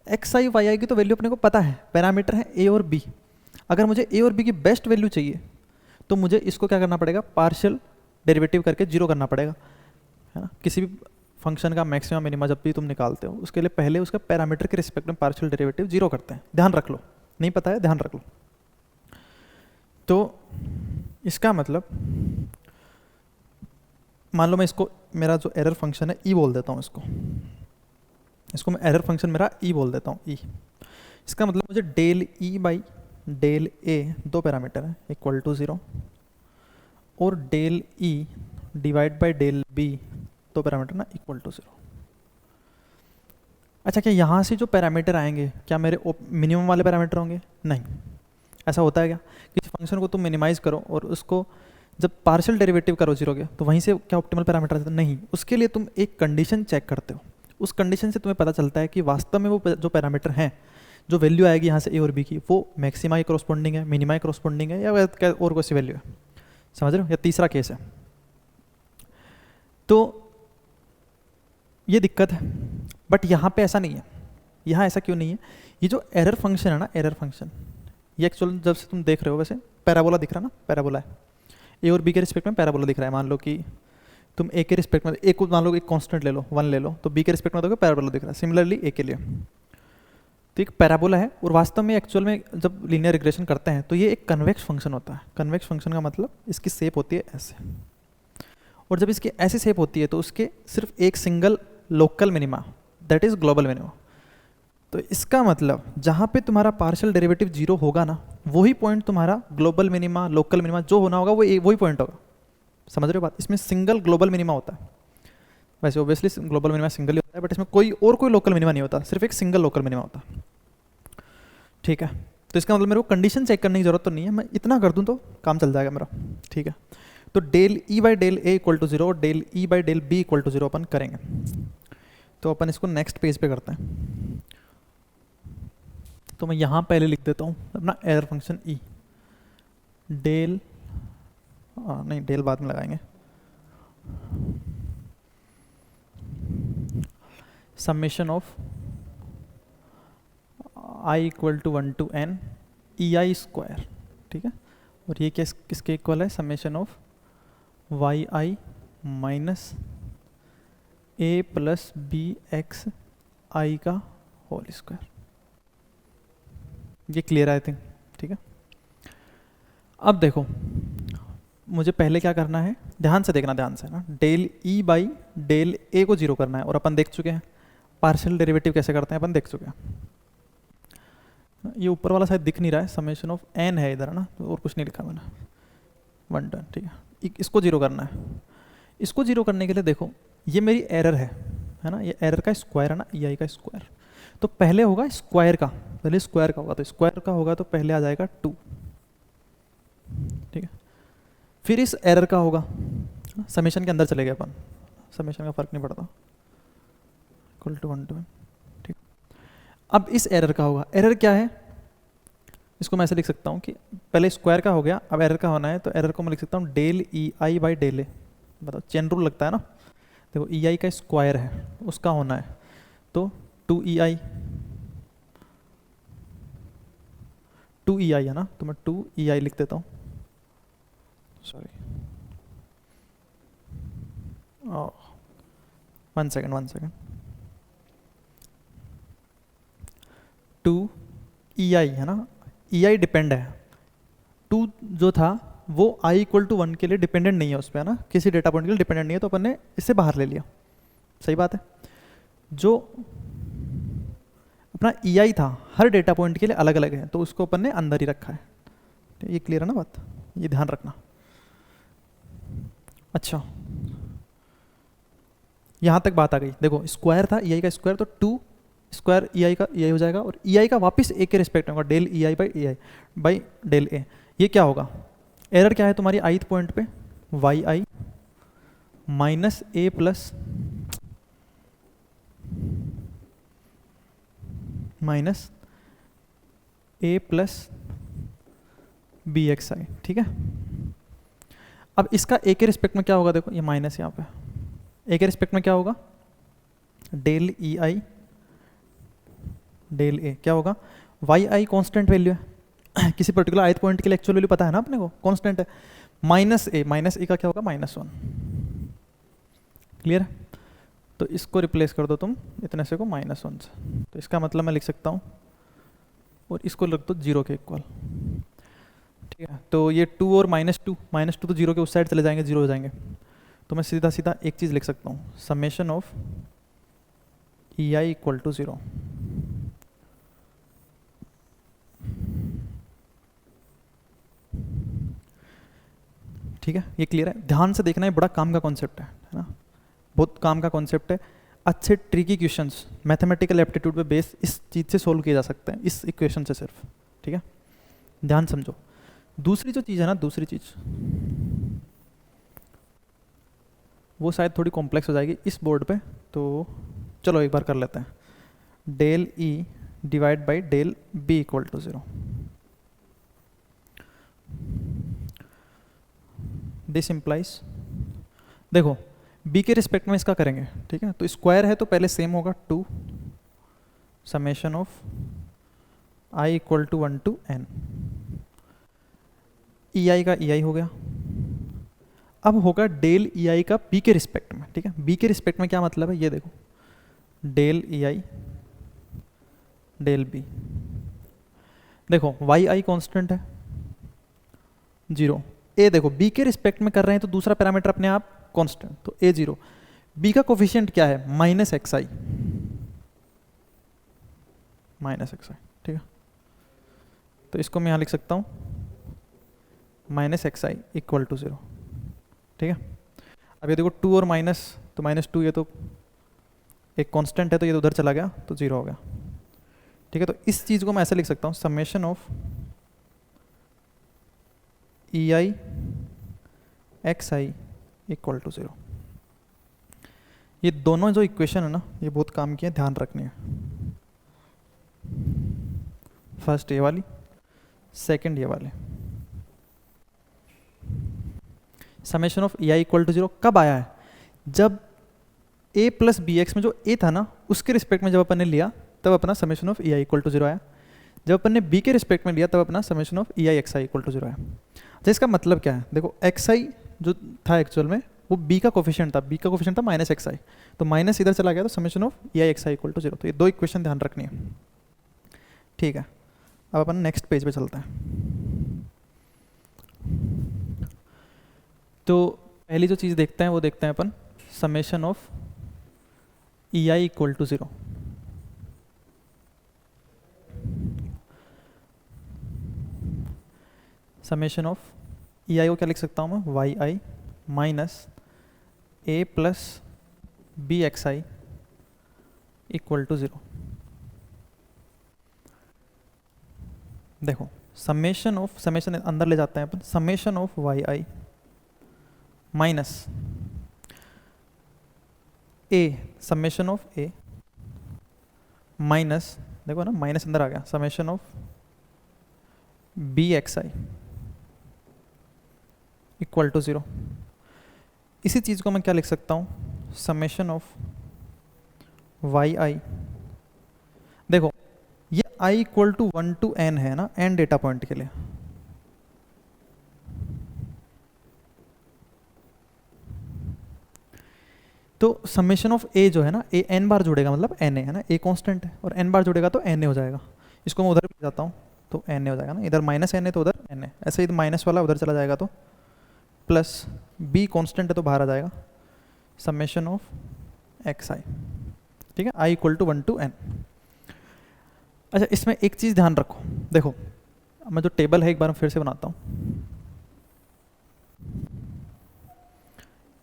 एक्स आई वाई आई की तो वैल्यू अपने को पता है, पैरामीटर है ए और बी। अगर मुझे ए और बी की बेस्ट वैल्यू चाहिए तो मुझे इसको क्या करना पड़ेगा, पार्शियल डेरिवेटिव करके जीरो करना पड़ेगा, है ना। किसी भी फंक्शन का मैक्सिमम मिनिमम जब भी तुम निकालते हो, उसके लिए पहले उसका पैरामीटर के रिस्पेक्ट में पार्शियल डेरिवेटिव जीरो करते हैं, ध्यान रख लो, नहीं पता है ध्यान रख लो। तो इसका मतलब मान लो मैं इसको, मेरा जो एरर फंक्शन है ई बोल देता हूँ, इसको मैं एरर फंक्शन मेरा ई बोल देता हूँ, ई। इसका मतलब मुझे del E by del A दो पैरामीटर है इक्वल टू 0, और del E divide by del B दो पैरामीटर ना इक्वल टू 0। अच्छा, क्या यहाँ से जो पैरामीटर आएंगे क्या मेरे मिनिमम वाले पैरामीटर होंगे, नहीं। ऐसा होता है क्या, किसी फंक्शन को तुम मिनिमाइज करो और उसको जब पार्शियल डेरिवेटिव करो जीरो के, तो वहीं से क्या ऑप्टिमल पैरामीटर आता है, नहीं। उसके लिए तुम एक कंडीशन चेक करते हो, उस कंडीशन से तुम्हें पता चलता है कि वास्तव में वो जो पैरामीटर हैं, जो वैल्यू आएगी यहाँ से ए और बी की, वो मैक्सिमा के करस्पॉन्डिंग है, मिनिमा के करस्पॉन्डिंग है, या और कोई सी वैल्यू है, समझ रहे हो। या तीसरा केस है, तो ये दिक्कत है। बट यहाँ पे ऐसा नहीं है, यहाँ ऐसा क्यों नहीं है, ये जो एरर फंक्शन है ना, एरर फंक्शन, ये एक्चुअल जब से तुम देख रहे हो वैसे पैराबोला दिख रहा है ना, पैराबोला है, ए और बी के रिस्पेक्ट में पैराबोला दिख रहा है। मान लो कि तुम ए के रिस्पेक्ट में, ए को मान लो एक कांस्टेंट ले लो, 1 ले लो, तो बी के रिस्पेक्ट में देखो पैराबोला दिख रहा है, सिमिलरली ए के लिए। तो एक पैराबोला है, और वास्तव में एक्चुअल में जब लीनियर रिग्रेशन करते हैं तो ये एक कन्वेक्स फंक्शन होता है। कन्वेक्स फंक्शन का मतलब इसकी शेप होती है ऐसे, और जब इसकी ऐसी शेप होती है तो उसके सिर्फ एक single local minima, that is global minima. तो इसका मतलब जहाँ पे तुम्हारा पार्शियल डेरिवेटिव जीरो होगा ना, वही पॉइंट तुम्हारा ग्लोबल मिनिमा, लोकल मिनिमा जो होना होगा वो वही पॉइंट होगा। समझ रहे हो बात, इसमें सिंगल ग्लोबल मिनिमा होता है। वैसे ऑब्वियसली ग्लोबल मिनिमा सिंगल ही होता है, बट इसमें कोई लोकल मिनिमा नहीं होता, सिर्फ एक सिंगल लोकल मिनिमा होता है, ठीक है। तो इसका मतलब मेरे को कंडीशन चेक करने की जरूरत तो नहीं है, मैं इतना कर दूं तो काम चल जाएगा मेरा, ठीक है। तो del E by del A equal to 0 और del E by del B equal to 0 अपन करेंगे। तो अपन इसको नेक्स्ट पेज पे करते हैं। तो मैं यहाँ पहले लिख देता हूँ अपना एरर फंक्शन ई, डेल नहीं, डेल बाद में लगाएंगे, summation of i equal to 1 to n E i square, ठीक है। और ये किसके इक्वल है, summation of y i minus a plus b x i का होल स्क्वायर। ये क्लियर आई थिंक, ठीक है। अब देखो, मुझे पहले क्या करना है, ध्यान से देखना, ध्यान से ना, डेल ई बाई डेल ए को जीरो करना है, और अपन देख चुके हैं पार्शियल डेरिवेटिव कैसे करते हैं, अपन देख चुके हैं। ये ऊपर वाला शायद दिख नहीं रहा है, समेशन ऑफ एन है इधर ना, तो और कुछ नहीं लिखा मैंने, 1 to n, ठीक है। इसको जीरो करना है। इसको जीरो करने के लिए देखो, ये मेरी एरर है ना, ये एरर का स्क्वायर है ना, ई आई का स्क्वायर। तो पहले होगा स्क्वायर का, पहले स्क्वायर का होगा, तो स्क्वायर का होगा तो पहले आ जाएगा 2, ठीक है। फिर इस एरर का होगा, समेशन के अंदर चले गए अपन, समेशन का फर्क नहीं पड़ता, इक्वल टू 1 to n, ठीक। अब इस एरर का होगा, एरर क्या है, इसको मैं ऐसे लिख सकता हूँ कि पहले स्क्वायर का हो गया, अब एरर का होना है, तो एरर को मैं लिख सकता हूँ del e i by del a. बताओ, चेन रूल लगता है ना, देखो ई आई का स्क्वायर है, उसका होना है, तो 2 ई आई है ना, तो मैं 2 ई आई लिख देता हूँ, सॉरी, 1 सेकेंड, 2 ई आई है ना, ई आई डिपेंड है, 2 जो था वो i इक्वल टू 1 के लिए डिपेंडेंट नहीं है उस पर, है ना, किसी डेटा पॉइंट के लिए डिपेंडेंट नहीं है, तो अपन ने इससे बाहर ले लिया, सही बात है। जो अपना ई आई था हर डेटा पॉइंट के लिए अलग अलग है, तो उसको अपन ने अंदर ही रखा है, ये क्लियर है ना बात, ये ध्यान रखना। अच्छा, यहाँ तक बात आ गई। देखो स्क्वायर था ई आई का स्क्वायर, तो 2 स्क्वायर ई आई का ई आई हो जाएगा, और ई आई का वापस ए के रिस्पेक्ट में होगा, del e i by del a. ये क्या होगा, एरर क्या है तुम्हारी ith पॉइंट पे, y i minus a plus minus a plus b x i, ठीक है। अब इसका ए के रिस्पेक्ट में क्या होगा, देखो ये माइनस यहाँ पे, ए के रिस्पेक्ट में क्या होगा, del e I del A क्या होगा, वाई आई कॉन्स्टेंट वैल्यू है किसी पर्टिकुलर ith पॉइंट के लिए एक्चुअल वैल्यू पता है ना अपने को, कॉन्स्टेंट है, माइनस ए का क्या होगा, -1। क्लियर, तो इसको रिप्लेस कर दो तुम इतने से को -1 से, तो इसका मतलब मैं लिख सकता हूँ, और इसको रख दो 0 के इक्वल, ठीक है। तो ये 2 और -2 तो 0 के उस साइड चले जाएंगे, 0 हो जाएंगे, तो मैं सीधा सीधा एक चीज़ लिख सकता हूँ, summation of E I equal to 0। ठीक है, ये क्लियर है, ध्यान से देखना, है बड़ा काम का कॉन्सेप्ट है ना, बहुत काम का कॉन्सेप्ट है। अच्छे ट्रिकी क्वेश्चंस मैथमेटिकल एप्टीट्यूड पे बेस इस चीज़ से सोल्व किए जा सकते हैं, इस इक्वेशन से सिर्फ, ठीक है, ध्यान समझो। दूसरी जो चीज़ है ना, दूसरी चीज़ वो शायद थोड़ी कॉम्प्लेक्स हो जाएगी इस बोर्ड पे, तो चलो एक बार कर लेते हैं, del E divide by del B equal to 0। This implies, देखो b के रिस्पेक्ट में इसका करेंगे, ठीक है, तो स्क्वायर है तो पहले सेम होगा 2 summation of i equal to 1 to n, E I का ई आई हो गया। अब होगा डेल ई आई का b के रिस्पेक्ट में, ठीक है, b के रिस्पेक्ट में क्या मतलब है, ये देखो डेल ई आई डेल b, देखो वाई आई कॉन्स्टेंट है 0, ए देखो b के रिस्पेक्ट में कर रहे हैं तो दूसरा पैरामीटर अपने आप कांस्टेंट, तो a 0, b का कोफिशिएंट क्या है, -xi, ठीक है, तो इसको मैं यहाँ लिख सकता हूँ -xi इक्वल टू 0, ठीक है। अब ये देखो 2 और माइनस, तो -2 ये तो एक कांस्टेंट है, तो ये तो उधर चला गया तो 0 हो गया, ठीक है। तो इस चीज़ को मैं ऐसे लिख सकता हूँ, summation of E I x I equal to 0। ये दोनों जो इक्वेशन है ना, ये बहुत काम की है, ध्यान रखनी है, फर्स्ट ये वाली, सेकंड ये वाले। Summation of E I equal to 0 कब आया है, जब a प्लस बी एक्स में जो a था ना उसके रिस्पेक्ट में जब अपन ने लिया तब अपना summation of E I equal to 0 आया, जब अपन ने b के रिस्पेक्ट में लिया तब अपना summation of E I x I equal to 0 आया। तो इसका मतलब क्या है, देखो एक्स आई जो था एक्चुअल में वो b का कोफिशिएंट था, b का कोफिशिएंट था -xi, तो माइनस इधर चला गया तो summation of E I x I equal to 0। तो ये दो इक्वेशन ध्यान रखनी है, ठीक है। अब अपन नेक्स्ट पेज पे चलते हैं। तो पहली जो चीज़ देखते हैं वो देखते हैं अपन summation of E I equal to 0। Summation of E i को क्या लिख सकता हूँ मैं, y i minus a plus b x I equal to 0। देखो समेशन अंदर ले जाते हैं अपन, summation of y i minus a, summation of a minus, देखो ना माइनस अंदर आ गया, summation of b x I equal to 0। इसी चीज़ को मैं क्या लिख सकता हूँ, समेशन ऑफ वाई आई, देखो ये i equal to 1 to n है ना, n डेटा पॉइंट के लिए, तो समेशन ऑफ a जो है ना, a n बार जुड़ेगा मतलब n है ना, a कांस्टेंट है और n बार जुड़ेगा तो n हो जाएगा। इसको मैं उधर ले जाता हूँ तो n हो जाएगा ना, इधर -n है तो उधर n है, ऐसे ही माइनस वाला उधर चला जाएगा तो प्लस b कांस्टेंट है तो बाहर आ जाएगा, समेशन ऑफ एक्स आई, ठीक है, i equal to 1 to n। अच्छा इसमें एक चीज़ ध्यान रखो, देखो मैं जो टेबल है एक बार मैं फिर से बनाता हूँ,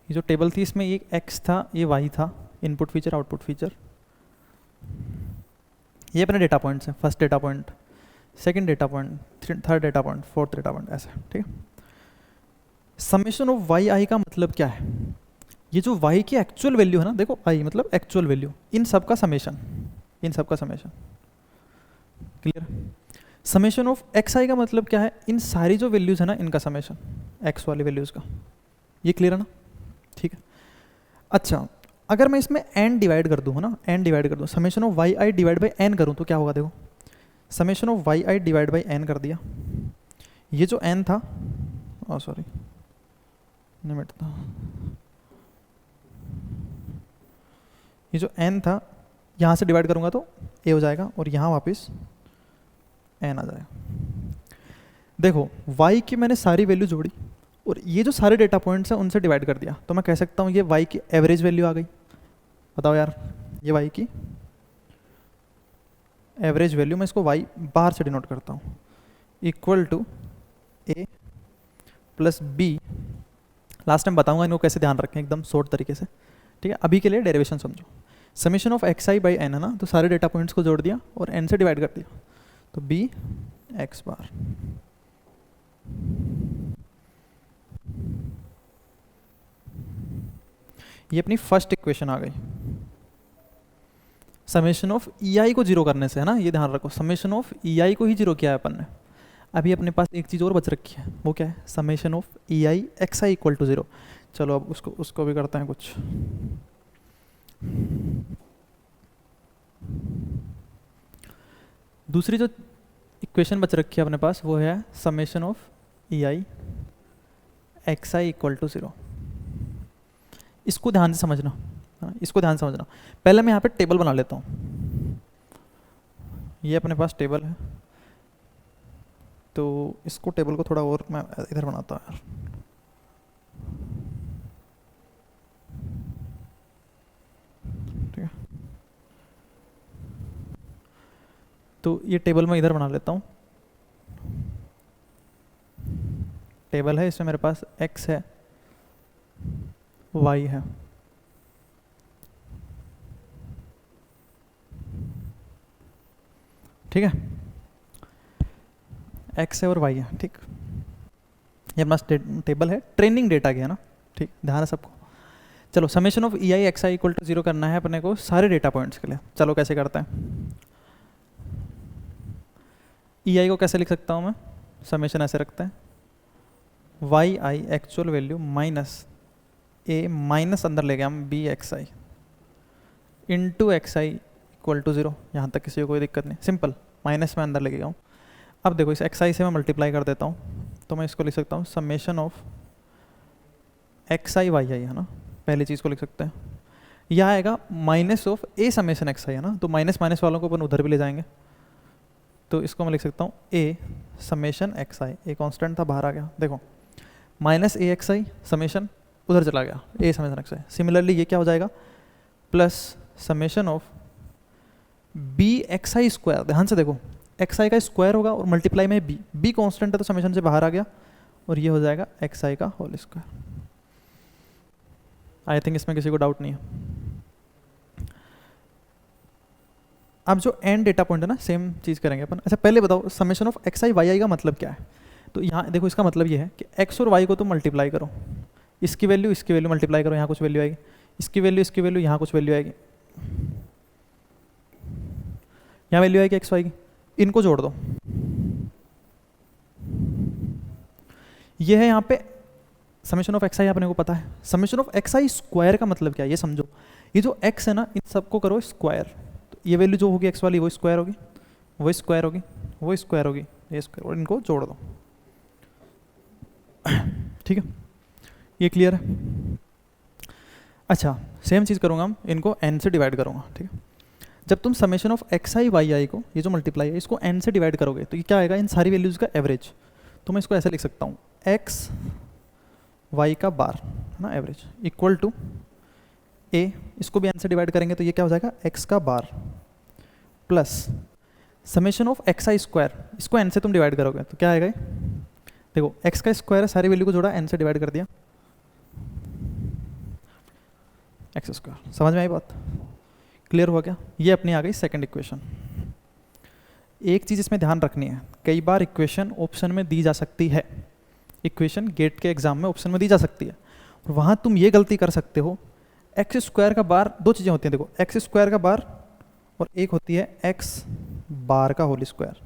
ये जो टेबल थी इसमें ये x था, ये y था, इनपुट फीचर आउटपुट फीचर, ये अपने डेटा पॉइंट्स हैं, first data point, second data point, third data point, fourth data point, ऐसे, ठीक है। समेशन ऑफ वाई आई का मतलब क्या है? ये जो वाई की एक्चुअल वैल्यू है ना, देखो आई मतलब एक्चुअल वैल्यू, इन सब का समेशन, इन सब का summation, clear. Summation of x i का मतलब क्या है? इन सारी जो वैल्यूज है ना इनका समेशन, एक्स वाली वैल्यूज का। ये क्लियर है ना? ठीक है। अच्छा, अगर मैं इसमें एन डिवाइड कर दूँ, है ना, एन डिवाइड कर दूँ, summation of y i divide by n करूँ तो क्या होगा? देखो, summation of y i divide by n कर दिया, ये जो एन था, सॉरी नहीं मिटता, ये जो एन था यहाँ से डिवाइड करूँगा तो ए हो जाएगा और यहाँ वापस एन आ जाएगा। देखो y की मैंने सारी वैल्यू जोड़ी और ये जो सारे डेटा पॉइंट्स हैं उनसे डिवाइड कर दिया, तो मैं कह सकता हूँ ये y की एवरेज वैल्यू आ गई। बताओ यार, ये y की एवरेज वैल्यू, मैं इसको y बाहर से डिनोट करता हूँ, equal to a plus b। Last time बताऊँगा इनको कैसे ध्यान रखें एकदम शॉर्ट तरीके से, ठीक है। अभी के लिए डेरिवेशन समझो। Summation of x i by n है ना, तो सारे डेटा पॉइंट्स को जोड़ दिया और n से डिवाइड कर दिया, तो b x बार। ये अपनी फर्स्ट इक्वेशन आ गई। समेशन ऑफ ई आई को जीरो करने से, है ना, ये ध्यान रखो, समेशन ऑफ ई आई को ही जीरो किया है अपन ने। अभी अपने पास एक चीज़ और बच रखी है, वो क्या है? Summation of E I x I equal to zero. चलो अब उसको भी करते हैं कुछ। दूसरी जो इक्वेशन बच रखी है अपने पास वो है summation of E I x I equal to zero. इसको ध्यान से समझना, इसको ध्यान से समझना। पहले मैं यहाँ पे टेबल बना लेता हूँ। ये अपने पास टेबल है, तो इसको टेबल को थोड़ा और मैं इधर बनाता हूँ यार। ठीक है, तो ये टेबल मैं इधर बना लेता हूँ। टेबल है, इसमें मेरे पास x है, y है, ठीक है, x है और y है, ठीक। ये हमारे पास टेबल है, ट्रेनिंग डेटा की है ना, ठीक, ध्यान है सबको। चलो summation of E I x I equal to zero करना है अपने को सारे डेटा पॉइंट्स के लिए। चलो कैसे करते हैं? ई आई को कैसे लिख सकता हूँ मैं? समेशन ऐसे रखते हैं, y i actual value minus a minus अंदर ले गया हम b x i into x I equal to zero. यहाँ तक किसी को कोई दिक्कत नहीं, सिंपल, माइनस में अंदर ले गया हूँ। अब देखो इस एक्स आई से मैं मल्टीप्लाई कर देता हूँ, तो मैं इसको लिख सकता हूँ summation of x i y i, है ना, पहली चीज़ को लिख सकते हैं। यह आएगा minus of a summation x i, है ना, तो माइनस माइनस वालों को अपन उधर भी ले जाएंगे, तो इसको मैं लिख सकता हूँ a summation x i. A constant था, बाहर आ गया, देखो minus a x i summation उधर चला गया, a summation x i. Similarly ये क्या हो जाएगा? Plus summation of b x i square. ध्यान से देखो, एक्स आई का स्क्वायर होगा और मल्टीप्लाई में बी, बी कॉन्स्टेंट है तो समेशन से बाहर आ गया और ये हो जाएगा एक्स आई का होल स्क्वायर। आई थिंक इसमें किसी को डाउट नहीं है। अब जो एंड डेटा पॉइंट है ना, सेम चीज़ करेंगे अपन। अच्छा पहले बताओ summation of x i y i का मतलब क्या है? तो यहाँ देखो इसका मतलब ये है कि एक्स और वाई को तुम मल्टीप्लाई करो, इसकी वैल्यू मल्टीप्लाई करो, यहाँ कुछ वैल्यू आएगी, इसकी वैल्यू यहाँ कुछ वैल्यू आएगी, यहाँ वैल्यू आएगी एक्स वाई की, इनको जोड़ दो। ये है यहाँ पे समेशन ऑफ एक्स आई, अपने को पता है। Summation of x i square का मतलब क्या है ये समझो। ये जो एक्स है ना, इन सबको करो स्क्वायर, तो ये वैल्यू जो होगी एक्स वाली वो स्क्वायर होगी, वो स्क्वायर होगी, वो स्क्वायर होगी, ये स्क्वायर, और इनको जोड़ दो। ठीक है, ये क्लियर है? अच्छा सेम चीज़ करूँगा, हम इनको n से डिवाइड करूँगा, ठीक है। जब तुम summation of x i y i को, ये जो मल्टीप्लाई है, इसको n से डिवाइड करोगे तो ये क्या आएगा? इन सारी वैल्यूज़ का एवरेज। तो मैं इसको ऐसे लिख सकता हूँ, एक्स वाई का बार, है ना, एवरेज इक्वल टू ए, इसको भी n से डिवाइड करेंगे तो ये क्या हो जाएगा? x का bar plus summation of x i square, इसको n से तुम डिवाइड करोगे तो क्या आएगा? देखो x का स्क्वायर है, सारी वैल्यू को जोड़ा, n से डिवाइड कर दिया, एक्स स्क्वायर। समझ में आई बात? क्लियर हुआ क्या? ये अपनी आ गई सेकंड इक्वेशन। एक चीज़ इसमें ध्यान रखनी है, कई बार इक्वेशन ऑप्शन में दी जा सकती है, इक्वेशन गेट के एग्जाम में ऑप्शन में दी जा सकती है, और वहाँ तुम ये गलती कर सकते हो, एक्स स्क्वायर का बार, दो चीज़ें होती हैं देखो, एक्स स्क्वायर का बार और एक होती है एक्स बार का होल स्क्वायर,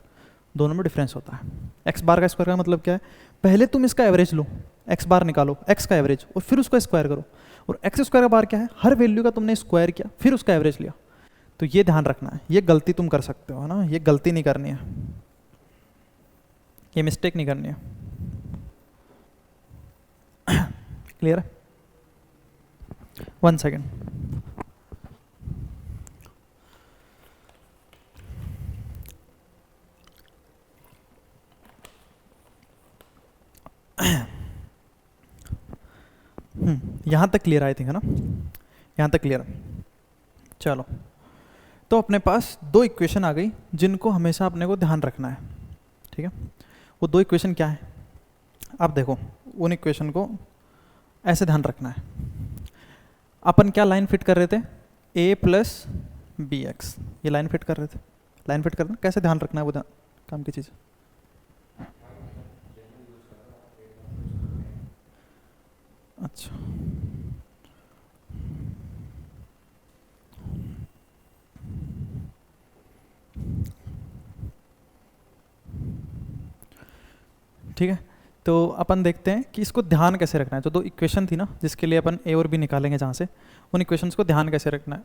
दोनों में डिफरेंस होता है। एक्स बार का स्क्वायर का मतलब क्या है, पहले तुम इसका एवरेज लो, एक्स बार निकालो एक्स का एवरेज और फिर उसका स्क्वायर करो, और एक्स स्क्वायर का बार क्या है, हर वैल्यू का तुमने स्क्वायर किया फिर उसका एवरेज लिया। तो ये ध्यान रखना है, ये गलती तुम कर सकते हो, है ना, ये गलती नहीं करनी है, ये मिस्टेक नहीं करनी है। क्लियर है? 1 सेकेंड। यहाँ तक क्लियर आई थिंक, है ना, यहाँ तक क्लियर है। चलो, तो अपने पास दो इक्वेशन आ गई जिनको हमेशा अपने को ध्यान रखना है, ठीक है। वो दो इक्वेशन क्या है, अब देखो, उन इक्वेशन को ऐसे ध्यान रखना है। अपन क्या लाइन फिट कर रहे थे, a प्लस बी एक्स, ये लाइन फिट कर रहे थे, लाइन फिट करना कैसे ध्यान रखना है, वो काम की चीज़। अच्छा, ठीक है, तो अपन देखते हैं कि इसको ध्यान कैसे रखना है। जो दो इक्वेशन थी ना जिसके लिए अपन ए और बी निकालेंगे जहाँ से, उन इक्वेशंस को ध्यान कैसे रखना है,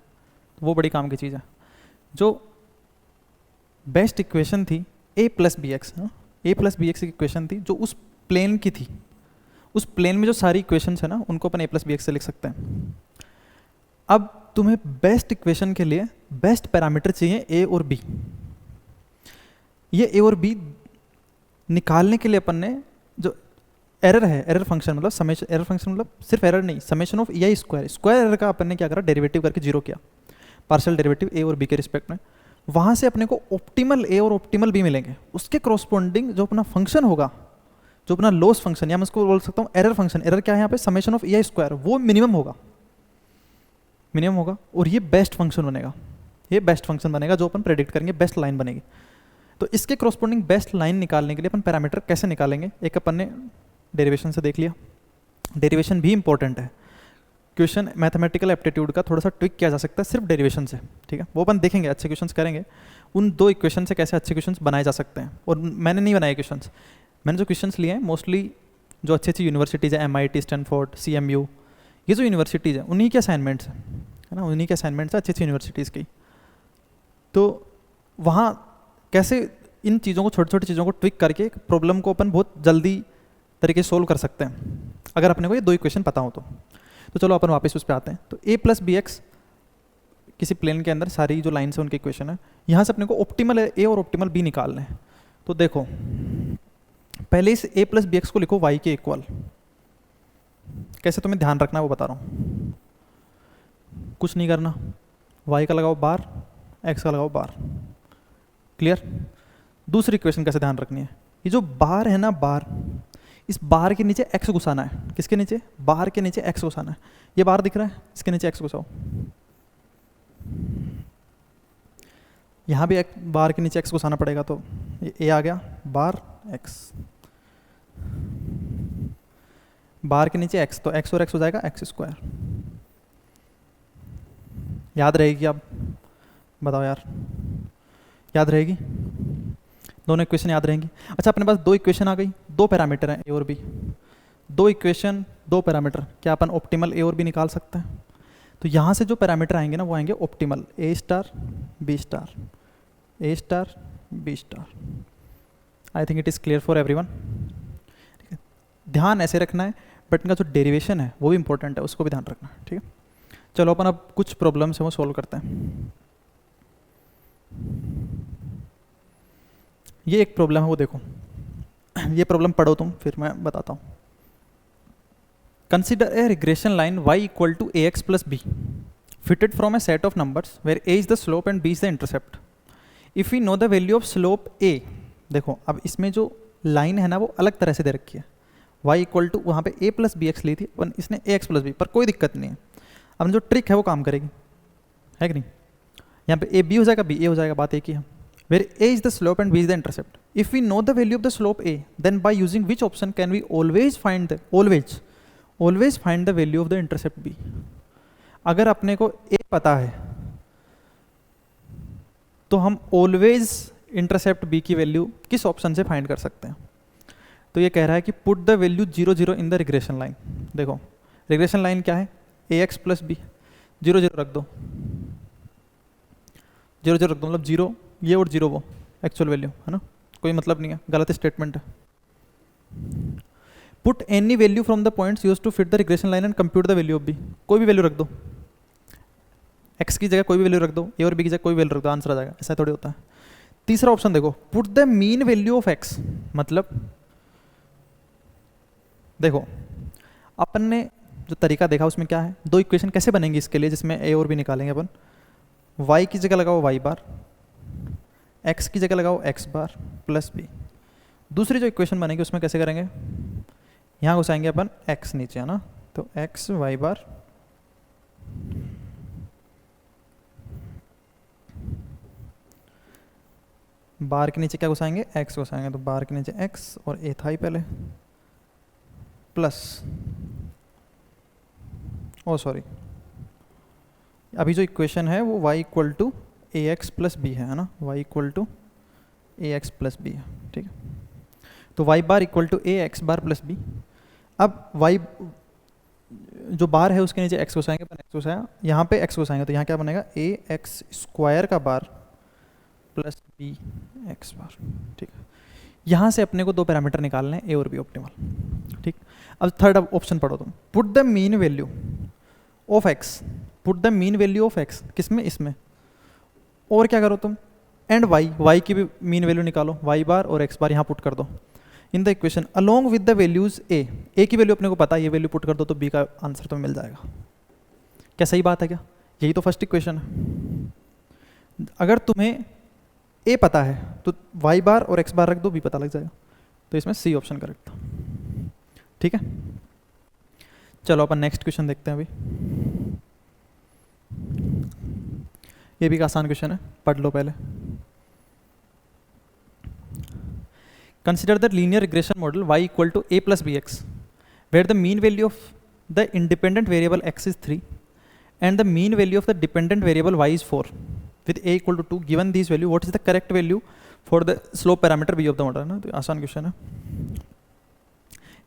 तो वो बड़ी काम की चीज़ है। जो बेस्ट इक्वेशन थी ए प्लस बी एक्स, ए प्लस बी एक्स की इक्वेशन थी जो उस प्लेन की थी, उस प्लेन में जो सारी इक्वेशंस है ना उनको अपन ए प्लस बी एक्स से लिख सकते हैं। अब तुम्हें बेस्ट इक्वेशन के लिए बेस्ट पैरामीटर चाहिए ए और बी। ये ए और बी निकालने के लिए अपन ने जो एरर है, एरर फंक्शन मतलब समेशन, एरर फंक्शन मतलब सिर्फ एरर नहीं, summation of E square, square error का अपन ने क्या करा, डेरिवेटिव करके जीरो किया, पार्शियल डेरिवेटिव ए और बी के रिस्पेक्ट में। वहाँ से अपने को ऑप्टिमल ए और ऑप्टिमल बी मिलेंगे, उसके करस्पॉन्डिंग जो अपना फंक्शन होगा, जो अपना लॉस फंक्शन, या मैं उसको बोल सकता हूँ एरर फंक्शन, एरर क्या है यहाँ पे, समेशन ऑफ ई स्क्वायर, वो मिनिमम होगा, मिनिमम होगा, और ये बेस्ट फंक्शन बनेगा, ये बेस्ट फंक्शन बनेगा जो अपन प्रेडिक्ट करेंगे, बेस्ट लाइन बनेगी। तो इसके करस्पॉन्डिंग बेस्ट लाइन निकालने के लिए अपन पैरामीटर कैसे निकालेंगे, एक अपन ने डेरिवेशन से देख लिया, डेरिवेशन भी इंपॉर्टेंट है, क्वेश्चन मैथमेटिकल एप्टीट्यूड का थोड़ा सा ट्विक किया जा सकता है सिर्फ डेरिवेशन से, ठीक है, वो अपन देखेंगे, अच्छे क्वेश्चंस करेंगे, उन दो इक्वेशन से कैसे अच्छे क्वेश्चंस बनाए जा सकते हैं। और मैंने नहीं बनाए क्वेश्चंस, मैंने जो क्वेश्चंस लिए हैं मोस्टली जो अच्छी अच्छी यूनिवर्सिटीज़ है, MIT, स्टैनफोर्ड, CMU, ये जो यूनिवर्सिटीज़ हैं उन्हीं के असाइनमेंट्स हैं, है ना, उन्हीं के असाइनमेंट्स हैं अच्छी अच्छी यूनिवर्सिटीज़ की। तो वहाँ कैसे इन चीज़ों को, छोटी छोटी चीज़ों को ट्विक करके प्रॉब्लम को अपन बहुत जल्दी तरीके से सोल्व कर सकते हैं अगर अपने को ये दो इक्वेशन पता हो तो चलो अपन वापस उस पर आते हैं। तो a प्लस बी एक्स किसी प्लेन के अंदर सारी जो लाइन्स है उनकी इक्वेशन है, यहाँ से अपने को ऑप्टिमल ए और ऑप्टिमल बी निकालना है। तो देखो पहले इस a प्लस बी एक्स को लिखो y के इक्वल, कैसे तुम्हें ध्यान रखना है वो बता रहा हूँ, कुछ नहीं करना, y का लगाओ बार, x का लगाओ बार, क्लियर। दूसरी इक्वेशन कैसे ध्यान रखनी है, ये जो बार है ना, बार, इस बार के नीचे x घुसाना है, किसके नीचे, बार के नीचे x घुसाना है, ये बार दिख रहा है, इसके नीचे x घुसाओ, यहाँ भी बार के नीचे x घुसाना पड़ेगा, तो ये a आ गया, बार x, बार के नीचे x, तो x और x हो जाएगा x स्क्वायर। याद रहेगी, अब बताओ यार, याद रहेगी, दोनों इक्वेशन याद रहेंगी। अच्छा, अपने पास दो इक्वेशन आ गई, दो पैरामीटर हैं ए और बी, दो इक्वेशन दो पैरामीटर, क्या अपन ऑप्टिमल ए और बी निकाल सकते हैं। तो यहाँ से जो पैरामीटर आएंगे ना वो आएंगे optimal a star b star, a star b star. I think it is clear for everyone. ठीक है, ध्यान ऐसे रखना है, बट इनका जो डेरिवेशन है वो भी इंपॉर्टेंट है, उसको भी ध्यान रखना है, ठीक है। चलो अपन अब कुछ प्रॉब्लम्स हैं वो सॉल्व करते हैं। ये एक प्रॉब्लम है, वो देखो, ये प्रॉब्लम पढ़ो तुम, फिर मैं बताता हूँ। Consider a regression line y equal to ax plus b fitted from a set of numbers where a is the slope and b is the intercept. If we know the value of slope a, देखो अब इसमें जो line है ना वो अलग तरह से दे रखी है, y इक्वल टू, वहाँ पे a प्लस बी एक्स ली थी और इसने ax प्लस बी, पर कोई दिक्कत नहीं है, अब जो ट्रिक है वो काम करेगी, है कि नहीं। यहाँ पे a b हो जाएगा, b a हो जाएगा, बात एक ही है। where a is the slope and b is the intercept. If we know the value of the slope a, then by using which option can we always find the value of the intercept b? अगर अपने को a पता है तो हम always intercept b की value किस option से फाइंड कर सकते हैं? तो ये कह रहा है कि put the value 0 0 in the regression line. देखो रिग्रेशन लाइन क्या है? ax plus B. 0 0 रख दो, 0 0 रख दो, मतलब 0 ये और 0 वो एक्चुअल वैल्यू है ना, कोई मतलब नहीं है, गलत स्टेटमेंट है. Put any value from the points used to fit the regression line and compute the value of b. कोई भी वैल्यू रख दो, x की जगह कोई भी वैल्यू रख दो, a और b की जगह कोई वैल्यू रख दो, आंसर आ जाएगा. ऐसा थोड़ी होता है. तीसरा ऑप्शन देखो, put the mean value of x. मतलब देखो अपन ने जो तरीका देखा उसमें क्या है, दो इक्वेशन कैसे बनेंगी इसके लिए जिसमें a और b निकालेंगे अपन. y की जगह लगाओ y बार, x की जगह लगाओ x बार प्लस b. दूसरी जो इक्वेशन बनेगी उसमें कैसे करेंगे, यहाँ घुसाएंगे अपन x नीचे है ना, तो x y बार बार के नीचे क्या घुसाएंगे, x घुसाएंगे, तो बार के नीचे x और a था ही पहले, प्लस सॉरी अभी जो इक्वेशन है वो y equal to a x plus b है ना, y equal to a x plus b है. ठीक है, तो y bar equal to a x bar plus b. अब y जो बार है उसके नीचे x घुसाएंगे, अपन x घुसाया, यहाँ पे x घुसाएंगे तो यहाँ क्या बनेगा, ए एक्स स्क्वायर का बार प्लस बी एक्स बार. ठीक है, यहाँ से अपने को दो पैरामीटर निकालने हैं, ए और बी ऑप्टिमल. ठीक, अब थर्ड ऑप्शन पढ़ो तुम. Put the mean value of x. Put the mean value of x किसमें, इसमें. और क्या करो तुम, एंड वाई की भी मीन वैल्यू निकालो, वाई बार और एक्स बार यहाँ पुट कर दो in the equation along with the values A की वैल्यू अपने को पता है, ये वैल्यू पुट कर दो तो बी का आंसर तुम्हें मिल जाएगा. क्या सही बात है क्या? यही तो फर्स्ट इक्वेशन है. अगर तुम्हें ए पता है तो वाई बार और एक्स बार रख दो, बी पता लग जाएगा. तो इसमें सी ऑप्शन करेक्ट. ठीक है, चलो अपन नेक्स्ट क्वेश्चन देखते हैं. अभी ये भी एक आसान क्वेश्चन है, पढ़ लो पहले. Consider the linear regression model y equal to a plus b x, where the mean value of the independent variable x is 3 and the mean value of the dependent variable y is 4. with a equal to 2 given these value what is the correct value for the slope parameter b of the model. ना तो आसान question है.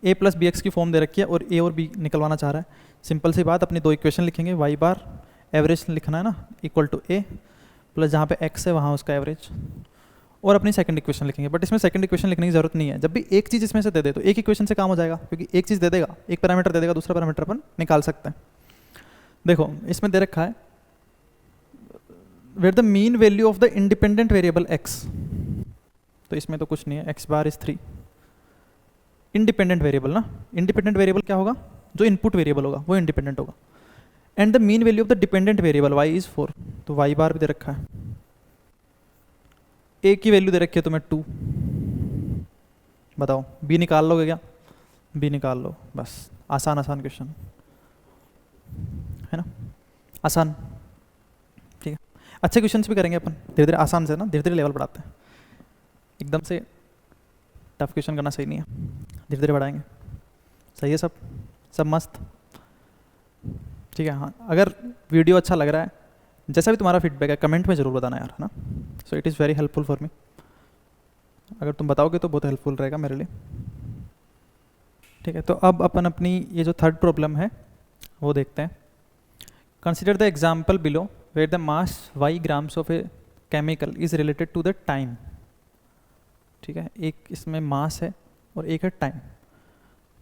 a plus b x की form दे रखी है और a और b निकलवाना चाह रहा है. सिंपल सी बात, अपनी दो इक्वेशन लिखेंगे, y बार एवरेज लिखना है ना, इक्वल टू a प्लस जहाँ पे x है वहाँ उसका एवरेज, और अपनी सेकंड इक्वेशन लिखेंगे. बट इसमें सेकंड इक्वेशन लिखने की जरूरत नहीं है, जब भी एक चीज़ इसमें से दे दे तो एक इक्वेशन से काम हो जाएगा, क्योंकि एक चीज़ दे देगा, एक पैरामीटर दे देगा, दूसरा पैरामीटर अपन निकाल सकते हैं. देखो इसमें दे रखा है where the mean value of the independent variable x, तो इसमें तो कुछ नहीं है, x bar is 3. Independent variable ना, इंडिपेंडेंट वेरिएबल क्या होगा, जो इनपुट वेरिएबल होगा वो इंडिपेंडेंट होगा. And the mean value of the dependent variable y is 4, तो y बार भी दे रखा है. a की वैल्यू दे रखी है तुम्हें 2, बताओ b निकाल लोगे क्या, b निकाल लो बस. आसान आसान क्वेश्चन है ना, आसान. ठीक है, अच्छे क्वेश्चंस भी करेंगे अपन धीरे धीरे, आसान से ना धीरे धीरे लेवल बढ़ाते हैं. एकदम से टफ क्वेश्चन करना सही नहीं है, धीरे धीरे बढ़ाएंगे. सही है, सब मस्त. ठीक है, हाँ अगर वीडियो अच्छा लग रहा है, जैसा भी तुम्हारा फीडबैक है कमेंट में ज़रूर बताना यार, है ना. So it is very helpful for me. अगर तुम बताओगे तो बहुत हेल्पफुल रहेगा मेरे लिए. ठीक है, तो अब अपन अपनी ये जो थर्ड प्रॉब्लम है वो देखते हैं. Consider the example below where the mass y grams of a chemical is related to the time. ठीक है, एक इसमें मास है और एक है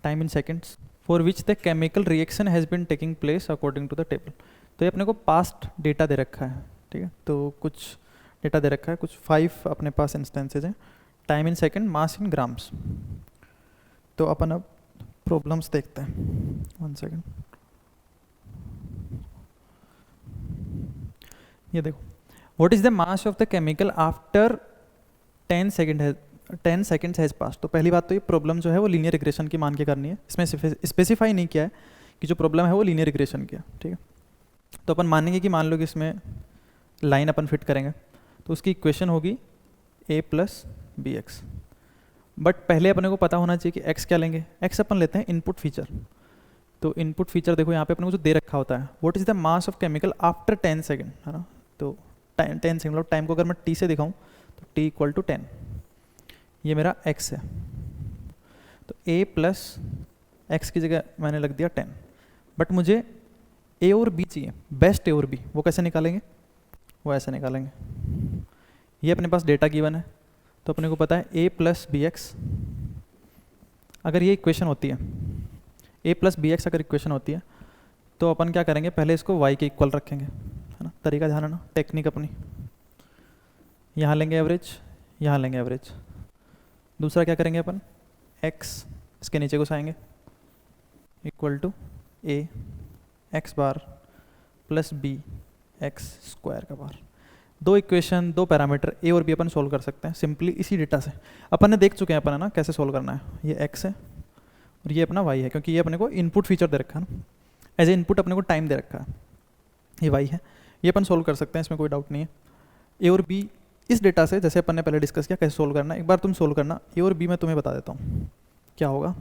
time in seconds, for which the chemical reaction has been taking place according to the table. तो ये अपने को पास्ट डेटा दे रखा है. ठीक है, तो कुछ डेटा दे रखा है, कुछ 5 अपने पास इंस्टेंसेज हैं. Time in second, mass in grams. तो अपन अब प्रॉब्लम्स देखते हैं. 1 सेकेंड, ये देखो, what is the mass of the chemical after 10 seconds has pass. तो पहली बात तो ये प्रॉब्लम जो है वो लीनियर रिग्रेशन की मान के करनी है. इसमें स्पेसिफाई नहीं किया है कि जो प्रॉब्लम है वो लीनियर रिग्रेशन की है. ठीक है, तो अपन मानेंगे कि मान लो कि इसमें लाइन अपन फिट करेंगे, तो उसकी इक्वेशन होगी ए प्लस बी एक्स। बट पहले अपने को पता होना चाहिए कि एक्स क्या लेंगे। एक्स अपन लेते हैं इनपुट फीचर। तो इनपुट फीचर देखो यहाँ पे अपने को जो दे रखा होता है, what is the mass of chemical after 10 second, है ना। तो 10 सेकेंड मतलब टाइम को अगर मैं टी से दिखाऊँ तो टी इक्वल टू 10, ये मेरा एक्स है। तो ए प्लस एक्स की जगह मैंने लग दिया 10। बट मुझे ए और बी चाहिए, बेस्ट ए और बी। वो कैसे निकालेंगे, वो ऐसे निकालेंगे। ये अपने पास डेटा गिवन है, तो अपने को पता है ए प्लस बी एक्स। अगर ये इक्वेशन होती है, ए प्लस बी एक्स अगर इक्वेशन होती है, तो अपन क्या करेंगे, पहले इसको वाई के इक्वल रखेंगे, है ना। तरीका ध्यान रखना, टेक्निक अपनी। यहाँ लेंगे एवरेज, यहाँ लेंगे एवरेज। दूसरा क्या करेंगे अपन, एक्स इसके नीचे घुसाएंगे equal to a x bar plus b x square का बार। दो इक्वेशन, दो पैरामीटर ए और बी अपन सोल्व कर सकते हैं सिंपली इसी डेटा से। अपन ने देख चुके हैं अपन, है ना, कैसे सोल्व करना है। ये एक्स है और ये अपना वाई है, क्योंकि ये अपने को इनपुट फीचर दे रखा है ना, एज ए इनपुट अपने को टाइम दे रखा है। ये वाई है, ये अपन सोल्व कर सकते हैं, इसमें कोई डाउट नहीं है। ए और बी इस डेटा से, जैसे अपन ने पहले डिस्कस किया कैसे सोल्व करना है, एक बार तुम सोल्व करना। ए और बी मैं तुम्हें बता देता हूँ क्या होगा।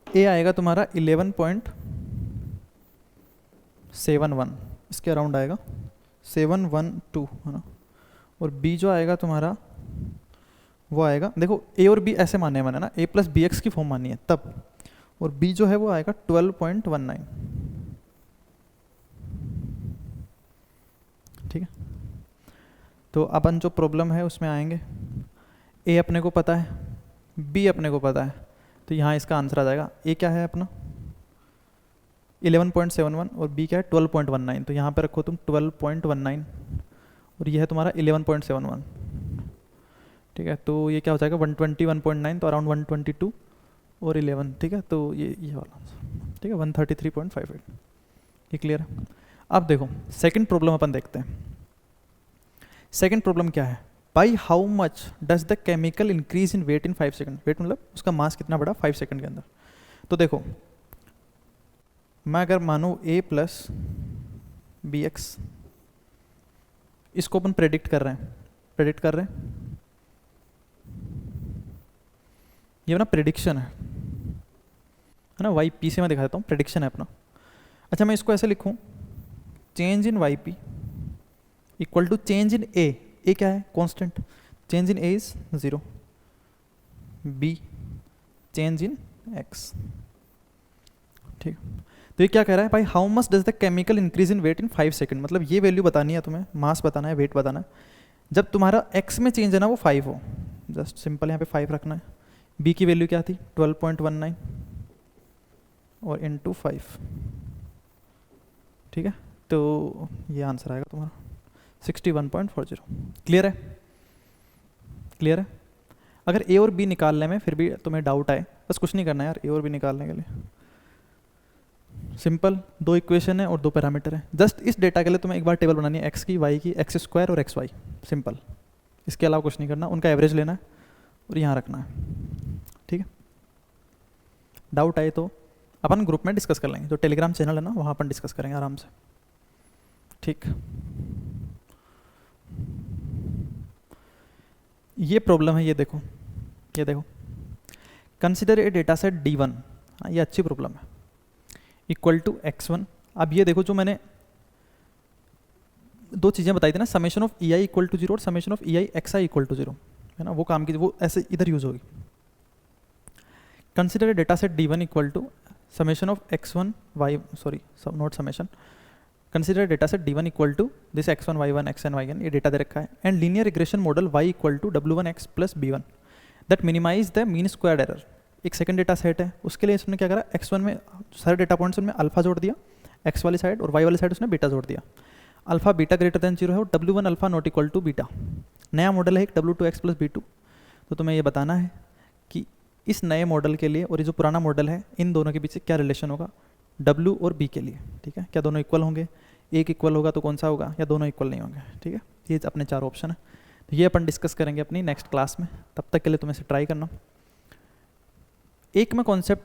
ए आएगा तुम्हारा 11.71, इसके अराउंड आएगा 712, है ना। और बी जो आएगा तुम्हारा वो आएगा, देखो ए और बी ऐसे माने मैंने ना, ए प्लस बी एक्स की फॉर्म मानी है तब। और बी जो है वो आएगा 12.19, ठीक है। तो अपन जो प्रॉब्लम है उसमें आएंगे, ए अपने को पता है, बी अपने को पता है, तो यहाँ इसका आंसर आ जाएगा। ए क्या है अपना 11.71 और बी क्या है 12.19, तो यहाँ पे रखो तुम 12.19 और ये है तुम्हारा 11.71, ठीक है। तो ये क्या हो जाएगा 121.9, तो अराउंड 122 और 11, ठीक है। तो ये वाला आंसर, ठीक है, 133.58। ये क्लियर है। अब देखो सेकंड प्रॉब्लम अपन देखते हैं। सेकंड प्रॉब्लम क्या है, by how much does the chemical increase in weight in 5 second. Weight मतलब उसका मास कितना बढ़ा 5 सेकंड के अंदर। तो देखो मैं अगर मानूँ ए प्लस बी एक्स, इसको अपन प्रेडिक्ट कर रहे हैं, ये अपना प्रेडिक्शन है ना। वाई पी से मैं दिखा देता हूँ, प्रेडिक्शन है अपना। अच्छा मैं इसको ऐसे लिखूँ, change in y p equal to change in a. A क्या है constant, change in a is 0, b change in x, ठीक। तो ये क्या कह रहा है भाई, how much does the chemical increase in weight in 5 second. मतलब ये वैल्यू बतानी है तुम्हें, मास बताना है, वेट बताना है, जब तुम्हारा एक्स में चेंज है ना वो 5 हो। जस्ट सिंपल यहाँ पे 5 रखना है। बी की वैल्यू क्या थी 12.19 और इंटू 5, ठीक है। तो ये आंसर आएगा तुम्हारा 61.40। क्लियर है, क्लियर है। अगर ए और बी निकालने में फिर भी तुम्हें डाउट आए, बस कुछ नहीं करना यार, ए और बी निकालने के लिए सिंपल, दो इक्वेशन है और दो पैरामीटर है। जस्ट इस डेटा के लिए तुम्हें एक बार टेबल बनानी है, एक्स की, वाई की, एक्स स्क्वायर और एक्स वाई, सिंपल। इसके अलावा कुछ नहीं करना, उनका एवरेज लेना है और यहाँ रखना है, ठीक है। डाउट आए तो अपन ग्रुप में डिस्कस कर लेंगे, जो टेलीग्राम चैनल है ना वहाँ अपन डिस्कस करेंगे आराम से, ठीक। ये प्रॉब्लम है, ये देखो, ये देखो, consider a data set D1, ये अच्छी प्रॉब्लम है, इक्वल टू x1। अब ये देखो जो मैंने दो चीज़ें बताई थी ना, summation of EI equal to 0 और summation of EI XI equal to 0, है ना, वो काम की, वो ऐसे इधर यूज होगी। Consider a data set D1 equal to summation of x1 y, sorry not summation, consider data set D1 equal to this x1 y1 xn yn, ये डेटा दे रखा है, and linear regression model y equal to w1x plus b1 that minimize the mean squared error. एक second data set है, उसके लिए इसने क्या करा, x1 में सारे डेटा पॉइंट्स में अल्फा जोड़ दिया x वाली साइड, और y वाली साइड उसने बीटा जोड़ दिया। अल्फा बीटा ग्रेटर देन 0 है और w1 alpha not equal to beta. नया मॉडल है एक w2x प्लस b2। तो तुम्हें ये बताना है कि इस नए मॉडल के लिए और ये जो पुराना मॉडल है, इन दोनों के बीच क्या रिलेशन होगा w और b के लिए, ठीक है। क्या दोनों इक्वल होंगे, एक इक्वल होगा तो कौन सा होगा, या दोनों इक्वल नहीं होंगे, ठीक है। ये अपने 4 ऑप्शन है, तो ये अपन डिस्कस करेंगे अपनी नेक्स्ट क्लास में। तब तक के लिए तुम्हें से ट्राई करना। एक में कॉन्सेप्ट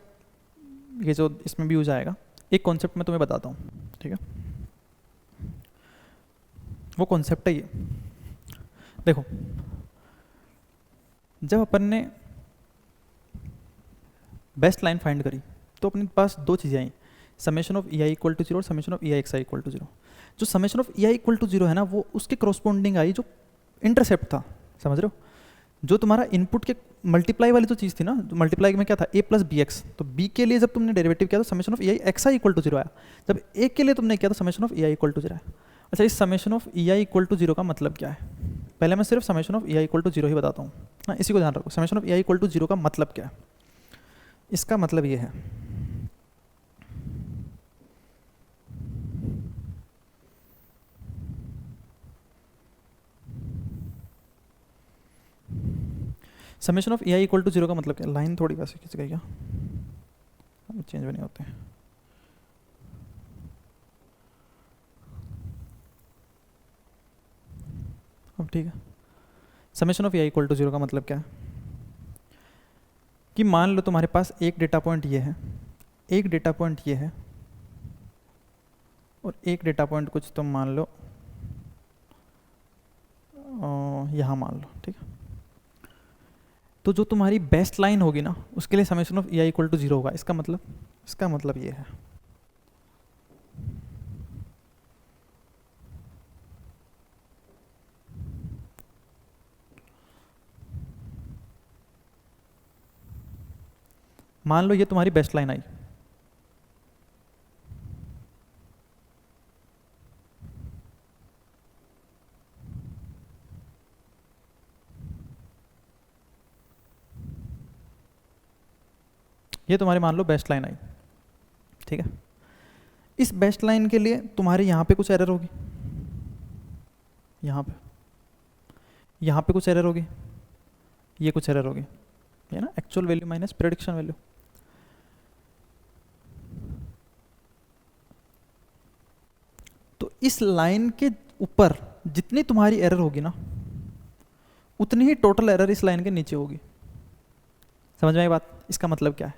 ये जो इसमें भी यूज आएगा, एक कॉन्सेप्ट मैं तुम्हें बताता हूँ, ठीक है। वो कॉन्सेप्ट है ये, देखो जब अपन ने बेस्ट लाइन फाइंड करी तो अपने पास दो चीज़ें आई, summation of E I equal to zero और summation of E I x I equal to zero. जो summation of E I equal to zero है ना, वो उसके करस्पॉन्डिंग आई जो इंटरसेप्ट था, समझ रहे हो। जो तुम्हारा इनपुट के मल्टीप्लाई वाली जो चीज़ थी ना, मल्टीप्लाई में क्या था a प्लस बी एक्स, तो b के लिए जब तुमने डेरिवेटिव किया तो summation of E I x I equal to zero आया, जब a के लिए तुमने किया तो summation of E I equal to zero आया। अच्छा, इस summation of E I equal to zero का मतलब क्या है, पहले मैं सिर्फ summation of E I equal to zero ही बताता हूँ, हाँ इसी को ध्यान रखो। Summation of E I equal to zero का मतलब क्या है, इसका मतलब ये है summation of a i equal to zero का मतलब क्या, लाइन थोड़ी वैसे खींच गई क्या, चेंज भी नहीं होते हैं। अब ठीक है, summation of a i equal to zero का मतलब क्या है कि मान लो तुम्हारे पास एक डेटा पॉइंट ये है, एक डेटा पॉइंट ये है, और एक डेटा पॉइंट कुछ तुम मान लो यहाँ मान लो, ठीक है। तो जो तुम्हारी बेस्ट लाइन होगी ना, उसके लिए summation of E I equal to zero होगा। इसका मतलब ये है, मान लो ये तुम्हारी बेस्ट लाइन आई, ये तुम्हारी मान लो बेस्ट लाइन आई, ठीक है। इस बेस्ट लाइन के लिए तुम्हारे यहाँ पे कुछ एरर होगी, यहाँ पे कुछ एरर होगी, ये कुछ एरर होगी, है ना, actual value minus prediction value. तो इस लाइन के ऊपर जितनी तुम्हारी एरर होगी ना, उतनी ही टोटल एरर इस लाइन के नीचे होगी। समझ में आई बात। इसका मतलब क्या है,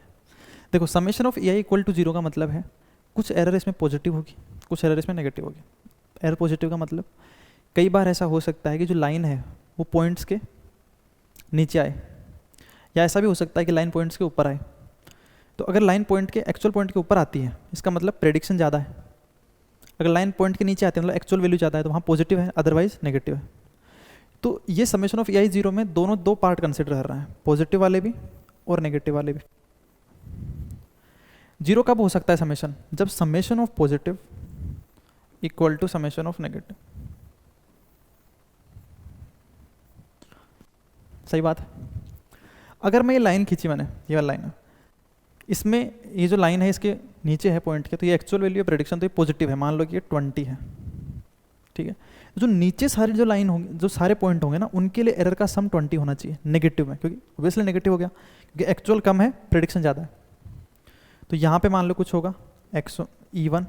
देखो summation of a i equal to zero का मतलब है कुछ एरर इसमें पॉजिटिव होगी, कुछ एरर इसमें नेगेटिव होगी। एरर पॉजिटिव का मतलब कई बार ऐसा हो सकता है कि जो लाइन है वो पॉइंट्स के नीचे आए, या ऐसा भी हो सकता है कि लाइन पॉइंट्स के ऊपर आए। तो अगर लाइन पॉइंट के एक्चुअल पॉइंट के ऊपर आती है, इसका मतलब प्रेडिक्शन ज़्यादा है। अगर लाइन पॉइंट के नीचे आती है मतलब एक्चुअल वैल्यू ज़्यादा है, तो वहाँ पॉजिटिव है, अदरवाइज नेगेटिव है। तो ये summation of a I zero में दोनों दो पार्ट कंसिडर कर रहे हैं, पॉजिटिव वाले भी और नेगेटिव वाले भी। जीरो कब हो सकता है समेशन, जब summation of positive equal to summation of negative. सही बात है। अगर मैं ये लाइन खींची, मैंने ये वाला लाइन है, इसमें ये जो लाइन है इसके नीचे है पॉइंट के, तो ये एक्चुअल वैल्यू है प्रेडिक्शन, तो ये पॉजिटिव है, मान लो कि ये 20 है, ठीक है। जो नीचे सारी जो लाइन होंगे, जो सारे पॉइंट होंगे ना, उनके लिए एरर का सम 20 होना चाहिए नेगेटिव में, क्योंकि ऑब्वियसली नेगेटिव हो गया क्योंकि एक्चुअल कम है, प्रेडिक्शन ज़्यादा है। तो यहाँ पे मान लो कुछ होगा एक्स E1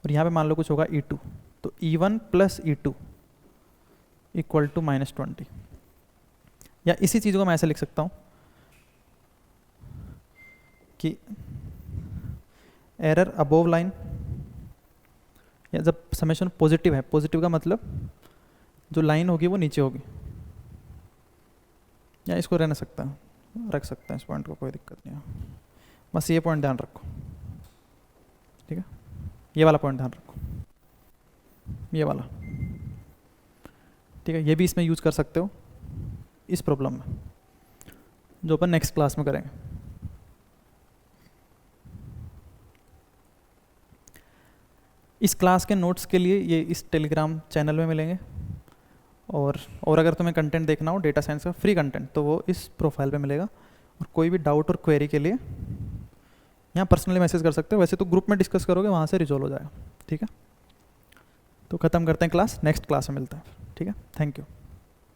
और यहाँ पे मान लो कुछ होगा E2, तो E1 plus E2 equal to -20। या इसी चीज़ को मैं ऐसे लिख सकता हूँ कि एरर अबोव लाइन, या जब समेशन पॉजिटिव है, पॉजिटिव का मतलब जो लाइन होगी वो नीचे होगी, या इसको रख सकता है इस पॉइंट को, कोई दिक्कत नहीं है। बस ये पॉइंट ध्यान रखो, ठीक है, ये वाला पॉइंट ध्यान रखो, ये वाला, ठीक है। ये भी इसमें यूज कर सकते हो इस प्रॉब्लम में, जो अपन नेक्स्ट क्लास में करेंगे। इस क्लास के नोट्स के लिए ये इस टेलीग्राम चैनल में मिलेंगे, और अगर तुम्हें कंटेंट देखना हो डेटा साइंस का फ्री कंटेंट, तो वो इस प्रोफाइल पे मिलेगा। और कोई भी डाउट और क्वेरी के लिए यहाँ पर्सनली मैसेज कर सकते हो, वैसे तो ग्रुप में डिस्कस करोगे, वहाँ से रिजॉल्व हो जाएगा, ठीक है। तो ख़त्म करते हैं क्लास, नेक्स्ट क्लास में मिलते हैं, ठीक है। Thank you.